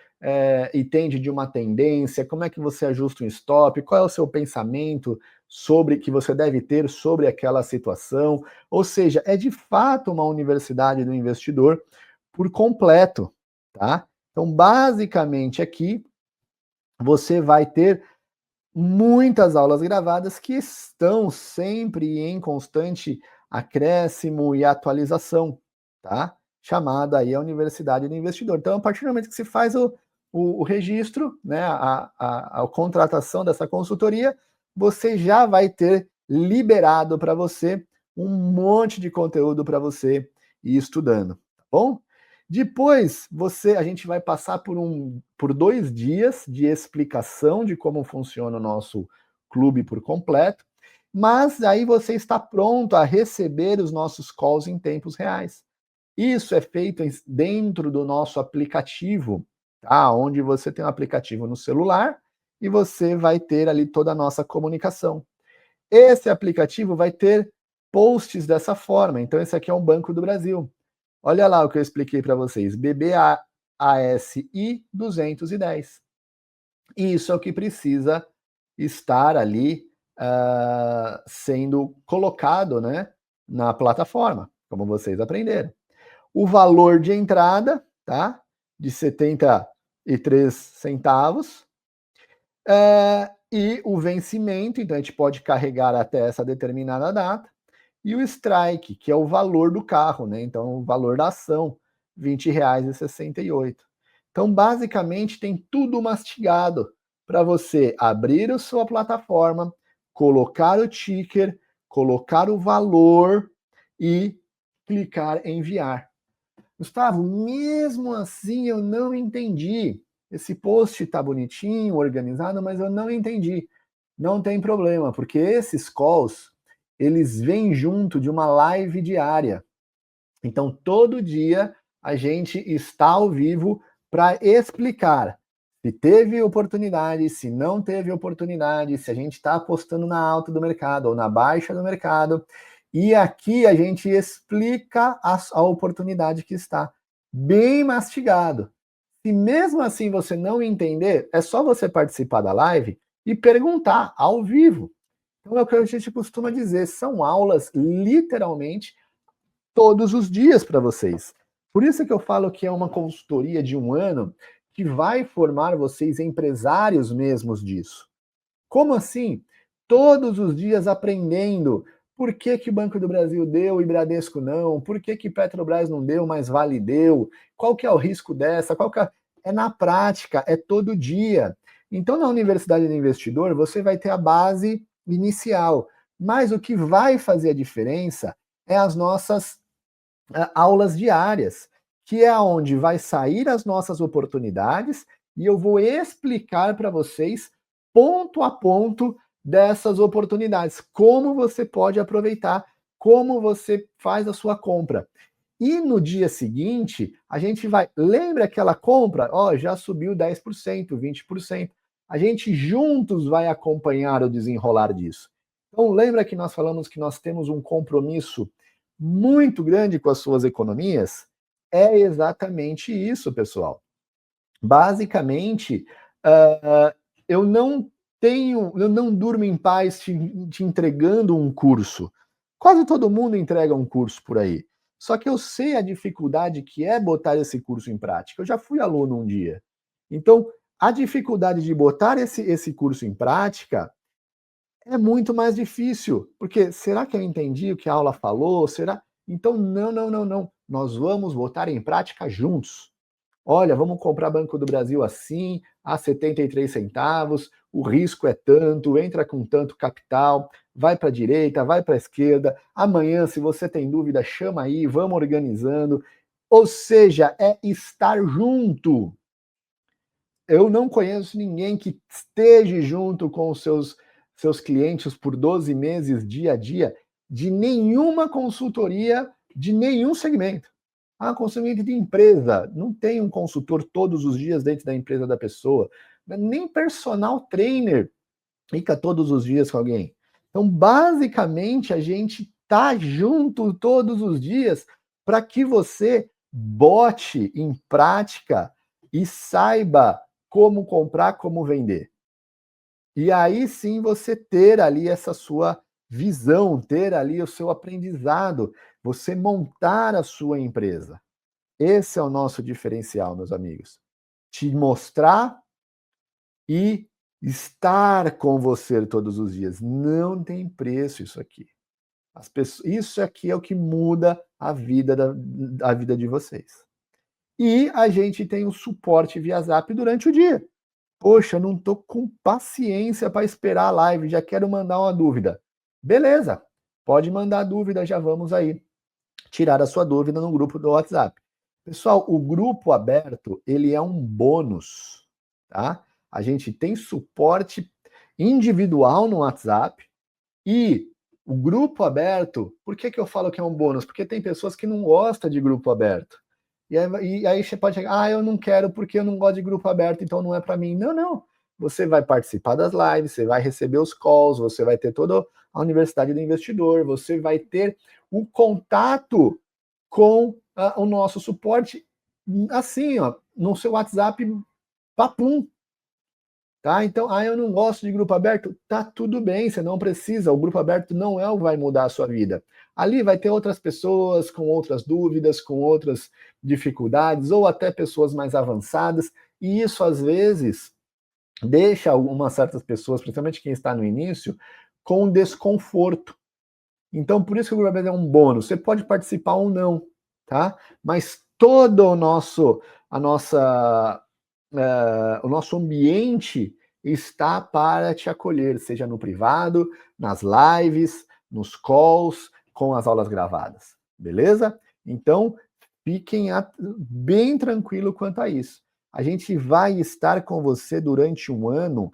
entende de uma tendência, como é que você ajusta um stop, qual é o seu pensamento sobre que você deve ter sobre aquela situação. Ou seja, é de fato uma universidade do investidor por completo, tá? Então, basicamente aqui você vai ter muitas aulas gravadas que estão sempre em constante acréscimo e atualização, tá? Chamada aí a Universidade do Investidor. Então, a partir do momento que se faz o registro, né, a contratação dessa consultoria, você já vai ter liberado para você um monte de conteúdo para você ir estudando, tá bom? Depois, a gente vai passar por 2 dias de explicação de como funciona o nosso clube por completo, mas aí você está pronto a receber os nossos calls em tempos reais. Isso é feito dentro do nosso aplicativo, tá? Onde você tem um aplicativo no celular e você vai ter ali toda a nossa comunicação. Esse aplicativo vai ter posts dessa forma. Então, esse aqui é um Banco do Brasil. Olha lá o que eu expliquei para vocês, BBASI 210. Isso é o que precisa estar ali sendo colocado, né, na plataforma, como vocês aprenderam. O valor de entrada, tá, de 73 centavos, e o vencimento, então a gente pode carregar até essa determinada data, e o strike, que é o valor do carro, né? Então, o valor da ação, R$ 20,68. Então, basicamente, tem tudo mastigado para você abrir a sua plataforma, colocar o ticker, colocar o valor e clicar em enviar. Gustavo, mesmo assim eu não entendi. Esse post está bonitinho, organizado, mas eu não entendi. Não tem problema, porque esses calls eles vêm junto de uma live diária. Então, todo dia a gente está ao vivo para explicar se teve oportunidade, se não teve oportunidade, se a gente está apostando na alta do mercado ou na baixa do mercado. E aqui a gente explica a oportunidade que está bem mastigado. Se mesmo assim você não entender, é só você participar da live e perguntar ao vivo. Então é o que a gente costuma dizer, são aulas literalmente todos os dias para vocês. Por isso que eu falo que é uma consultoria de um ano que vai formar vocês empresários mesmos disso. Como assim? todos os dias aprendendo por que que o Banco do Brasil deu e Bradesco não, por que que Petrobras não deu, mas Vale deu, qual que é o risco dessa, qual que é... É na prática, é todo dia. Então, na Universidade do Investidor, você vai ter a base inicial, mas o que vai fazer a diferença é as nossas aulas diárias, que é onde vai sair as nossas oportunidades e eu vou explicar para vocês, ponto a ponto, dessas oportunidades, como você pode aproveitar, como você faz a sua compra. E no dia seguinte, a gente vai. Lembra aquela compra? Ó, já subiu 10%, 20%. A gente juntos vai acompanhar o desenrolar disso. Então, lembra que nós falamos que nós temos um compromisso muito grande com as suas economias? É exatamente isso, pessoal. Basicamente, uh, eu não durmo em paz te entregando um curso. Quase todo mundo entrega um curso por aí. Só que eu sei a dificuldade que é botar esse curso em prática. Eu já fui aluno um dia. Então, a dificuldade de botar esse curso em prática é muito mais difícil. Porque será que eu entendi o que a aula falou? Será? Então, não, não, não, não. Nós vamos botar em prática juntos. Olha, vamos comprar Banco do Brasil assim, a 73 centavos, o risco é tanto, entra com tanto capital, vai para a direita, vai para a esquerda. Amanhã, se você tem dúvida, chama aí, vamos organizando. Ou seja, é estar junto. Eu não conheço ninguém que esteja junto com os seus clientes por 12 meses, dia a dia, de nenhuma consultoria, de nenhum segmento. Ah, consultoria de empresa. Não tem um consultor todos os dias dentro da empresa da pessoa. Nem personal trainer fica todos os dias com alguém. Então, basicamente, a gente tá junto todos os dias para que você bote em prática e saiba como comprar, como vender. E aí sim você ter ali essa sua visão, ter ali o seu aprendizado, você montar a sua empresa. Esse é o nosso diferencial, meus amigos. Te mostrar e estar com você todos os dias. Não tem preço isso aqui. Isso aqui é o que muda a vida de vocês. E a gente tem o suporte via Zap durante o dia. Poxa, não estou com paciência para esperar a live, já quero mandar uma dúvida. Beleza, pode mandar dúvida, já vamos aí tirar a sua dúvida no grupo do WhatsApp. Pessoal, o grupo aberto, ele é um bônus, tá? A gente tem suporte individual no WhatsApp e o grupo aberto, por que que eu falo que é um bônus? Porque tem pessoas que não gostam de grupo aberto. E aí você pode chegar, eu não quero porque eu não gosto de grupo aberto, então não é para mim. Não, não. Você vai participar das lives, você vai receber os calls, você vai ter toda a Universidade do Investidor, você vai ter o contato com o nosso suporte, assim, ó, no seu WhatsApp, papum, tá? Então, eu não gosto de grupo aberto, tá tudo bem, você não precisa, o grupo aberto não é o que vai mudar a sua vida. Ali vai ter outras pessoas com outras dúvidas, com outras dificuldades, ou até pessoas mais avançadas, e isso às vezes deixa algumas certas pessoas, principalmente quem está no início, com desconforto. Então, por isso que o grupo aberto é um bônus. Você pode participar ou não, tá? Mas todo o nosso ambiente está para te acolher, seja no privado, nas lives, nos calls, com as aulas gravadas, beleza? Então, fiquem bem tranquilo quanto a isso. A gente vai estar com você durante um ano,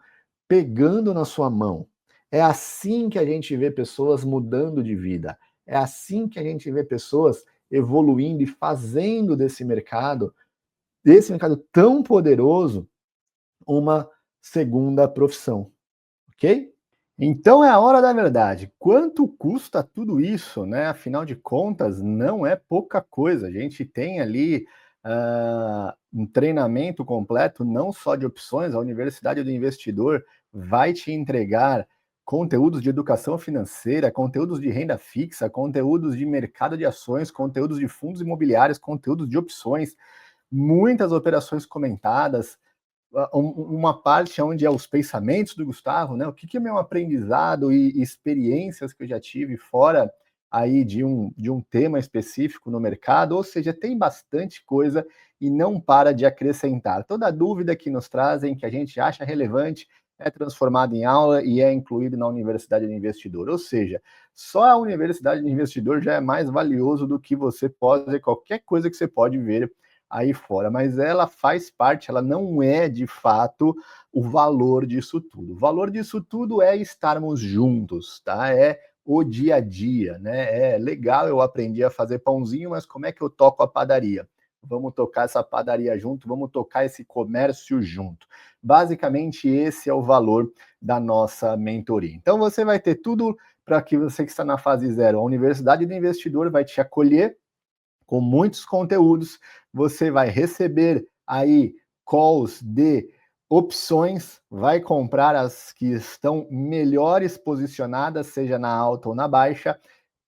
pegando na sua mão. É assim que a gente vê pessoas mudando de vida. É assim que a gente vê pessoas evoluindo e fazendo desse mercado tão poderoso, uma segunda profissão, ok? Então é a hora da verdade. Quanto custa tudo isso, né? Afinal de contas, não é pouca coisa. A gente tem ali um treinamento completo, não só de opções. A Universidade do Investidor vai te entregar conteúdos de educação financeira, conteúdos de renda fixa, conteúdos de mercado de ações, conteúdos de fundos imobiliários, conteúdos de opções, muitas operações comentadas, uma parte onde é os pensamentos do Gustavo, né? O que é meu aprendizado e experiências que eu já tive fora aí de um tema específico no mercado, ou seja, tem bastante coisa e não para de acrescentar. Toda dúvida que nos trazem, que a gente acha relevante, é transformada em aula e é incluído na Universidade do Investidor. Ou seja, só a Universidade do Investidor já é mais valioso do que você pode ver, qualquer coisa que você pode ver aí fora, mas ela faz parte, ela não é de fato o valor disso tudo. O valor disso tudo é estarmos juntos, tá? É o dia a dia, né? É legal, eu aprendi a fazer pãozinho, mas como é que eu toco a padaria? Vamos tocar essa padaria junto, vamos tocar esse comércio junto. Basicamente, esse é o valor da nossa mentoria. Então, você vai ter tudo para que você que está na fase zero. A Universidade do Investidor vai te acolher com muitos conteúdos. Você vai receber aí calls de opções, vai comprar as que estão melhores posicionadas, seja na alta ou na baixa.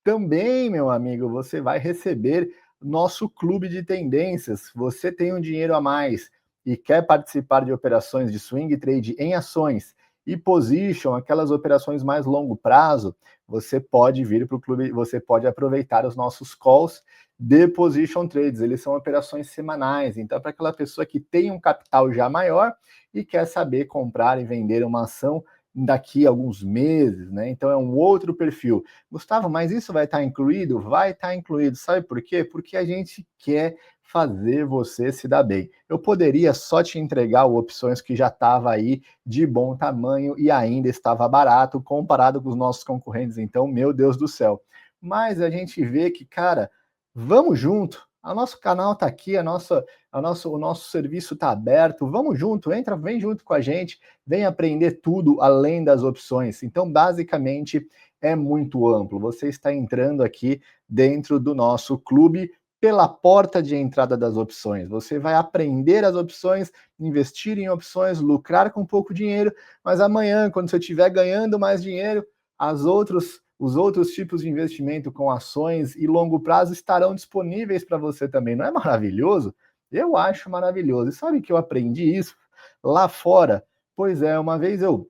Também, meu amigo, você vai receber nosso clube de tendências. Você tem um dinheiro a mais e quer participar de operações de swing trade em ações e position, aquelas operações mais longo prazo, você pode vir para o clube, você pode aproveitar os nossos calls de position trades. Eles são operações semanais, então para aquela pessoa que tem um capital já maior e quer saber comprar e vender uma ação daqui a alguns meses, né? Então é um outro perfil. Gustavo, mas isso vai estar incluído? Vai estar incluído. Sabe por quê? Porque a gente quer fazer você se dar bem. Eu poderia só te entregar opções que já estava aí de bom tamanho e ainda estava barato comparado com os nossos concorrentes. Então, meu Deus do céu. Mas a gente vê que, cara, vamos junto. O nosso canal está aqui, o nosso serviço está aberto. Vamos junto, entra, vem junto com a gente, vem aprender tudo além das opções. Então, basicamente, é muito amplo. Você está entrando aqui dentro do nosso clube pela porta de entrada das opções. Você vai aprender as opções, investir em opções, lucrar com pouco dinheiro, mas amanhã, quando você estiver ganhando mais dinheiro, os outros tipos de investimento com ações e longo prazo estarão disponíveis para você também. Não é maravilhoso? Eu acho maravilhoso. E sabe que eu aprendi isso lá fora? Pois é, uma vez eu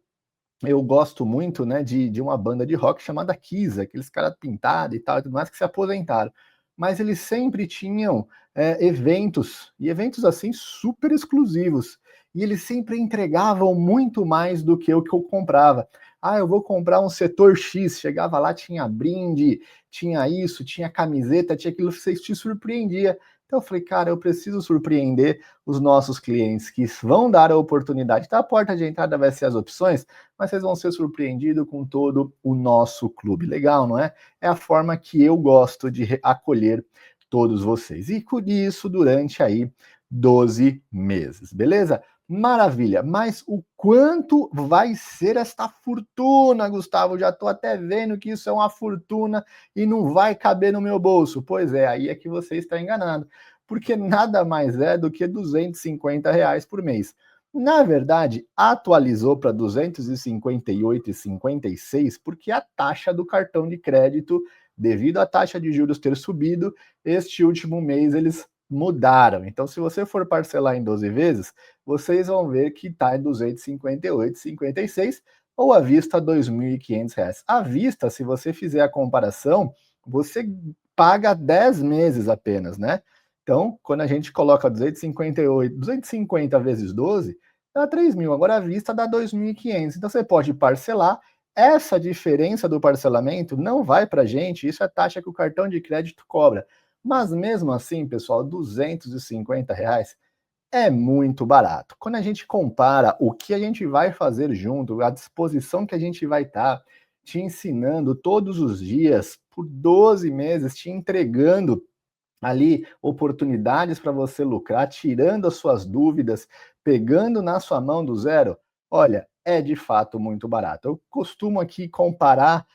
gosto muito, né, de uma banda de rock chamada Kiss, aqueles caras pintados e tal, e tudo mais que se aposentaram. Mas eles sempre tinham eventos, e eventos assim super exclusivos. E eles sempre entregavam muito mais do que o que eu comprava. Ah, eu vou comprar um setor X. Chegava lá, tinha brinde, tinha isso, tinha camiseta, tinha aquilo, você te surpreendia. Então eu falei, cara, eu preciso surpreender os nossos clientes que vão dar a oportunidade. Tá, a porta de entrada vai ser as opções, mas vocês vão ser surpreendidos com todo o nosso clube. Legal, não é? É a forma que eu gosto de acolher todos vocês. E com isso durante aí 12 meses, beleza? Maravilha, mas o quanto vai ser esta fortuna, Gustavo? Já estou até vendo que isso é uma fortuna e não vai caber no meu bolso. Pois é, aí é que você está enganado, porque nada mais é do que R$ 250 por mês. Na verdade, atualizou para R$ 258,56 porque a taxa do cartão de crédito, devido à taxa de juros ter subido, este último mês eles mudaram. Então, se você for parcelar em 12 vezes, vocês vão ver que está em R$ 258,56 ou à vista R$ 2.500. À vista, se você fizer a comparação, você paga 10 meses apenas, né? Então, quando a gente coloca 258, 250 vezes 12, dá 3 mil. Agora, à vista, dá 2.500. Então, você pode parcelar. Essa diferença do parcelamento não vai para a gente, isso é taxa que o cartão de crédito cobra. Mas mesmo assim, pessoal, R$ 250 é muito barato. Quando a gente compara o que a gente vai fazer junto, a disposição que a gente vai estar te ensinando todos os dias, por 12 meses, te entregando ali oportunidades para você lucrar, tirando as suas dúvidas, pegando na sua mão do zero, olha, é de fato muito barato. Eu costumo aqui comparar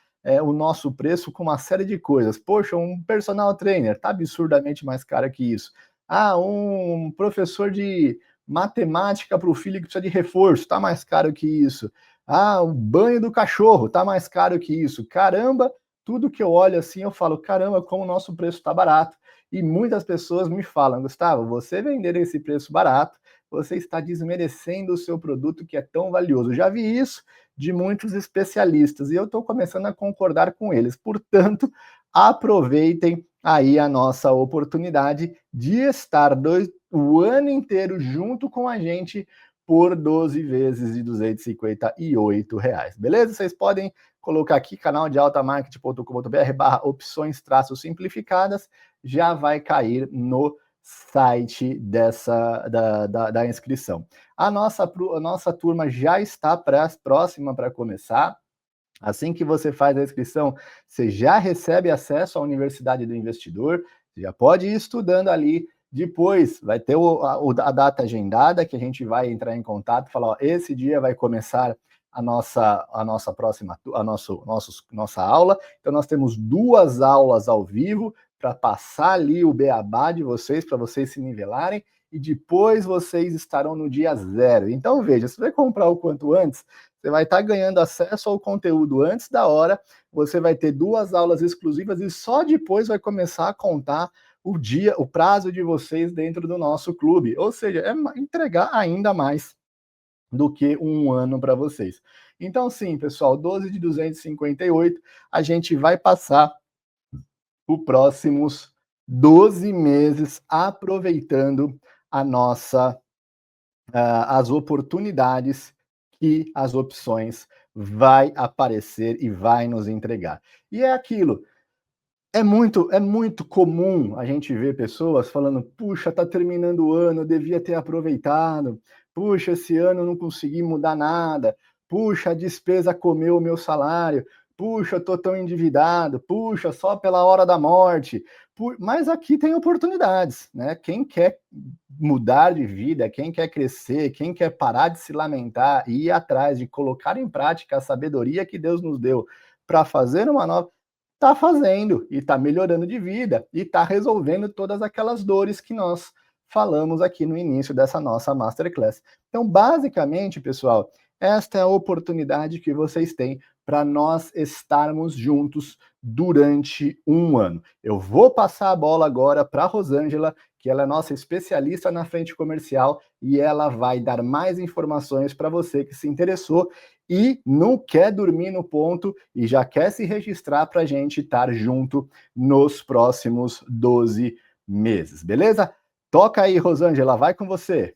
o nosso preço com uma série de coisas. Poxa, um personal trainer tá absurdamente mais caro que isso. Ah, um professor de matemática para o filho que precisa de reforço, tá mais caro que isso. Ah, o banho do cachorro tá mais caro que isso. Caramba, tudo que eu olho assim, eu falo, caramba, como o nosso preço está barato. E muitas pessoas me falam, Gustavo, você vender esse preço barato você está desmerecendo o seu produto que é tão valioso. Já vi isso de muitos especialistas e eu estou começando a concordar com eles. Portanto, aproveitem aí a nossa oportunidade de estar o ano inteiro junto com a gente por 12 vezes de R$ 258, beleza? Vocês podem colocar aqui canal de altamarket.com.br/opções-simplificadas, já vai cair no site da inscrição. A nossa turma já está próxima para começar. Assim que você faz a inscrição, você já recebe acesso à Universidade do Investidor, já pode ir estudando ali. Depois vai ter a data agendada, que a gente vai entrar em contato e falar, ó, esse dia vai começar a nossa próxima, nossa aula. Então nós temos 2 aulas ao vivo para passar ali o beabá de vocês, para vocês se nivelarem, e depois vocês estarão no dia 0. Então veja, se você comprar o quanto antes, você vai estar ganhando acesso ao conteúdo antes da hora, você vai ter 2 aulas exclusivas e só depois vai começar a contar o prazo de vocês dentro do nosso clube. Ou seja, é entregar ainda mais do que um ano para vocês. Então, sim, pessoal, 12 de 258, a gente vai passar os próximos 12 meses aproveitando as oportunidades que as opções vai aparecer e vai nos entregar. E é aquilo, é muito comum a gente ver pessoas falando, puxa, tá terminando o ano, eu devia ter aproveitado, puxa, esse ano eu não consegui mudar nada, puxa, a despesa comeu o meu salário, puxa, eu tô tão endividado, puxa, só pela hora da morte. Mas aqui tem oportunidades, né? Quem quer mudar de vida, quem quer crescer, quem quer parar de se lamentar e ir atrás de colocar em prática a sabedoria que Deus nos deu para fazer uma nova, está fazendo e está melhorando de vida e está resolvendo todas aquelas dores que nós falamos aqui no início dessa nossa Masterclass. Então, basicamente, pessoal, esta é a oportunidade que vocês têm para nós estarmos juntos durante um ano. Eu vou passar a bola agora para a Rosângela, que ela é nossa especialista na frente comercial e ela vai dar mais informações para você que se interessou e não quer dormir no ponto e já quer se registrar para a gente estar junto nos próximos 12 meses, beleza? Toca aí, Rosângela, vai com você.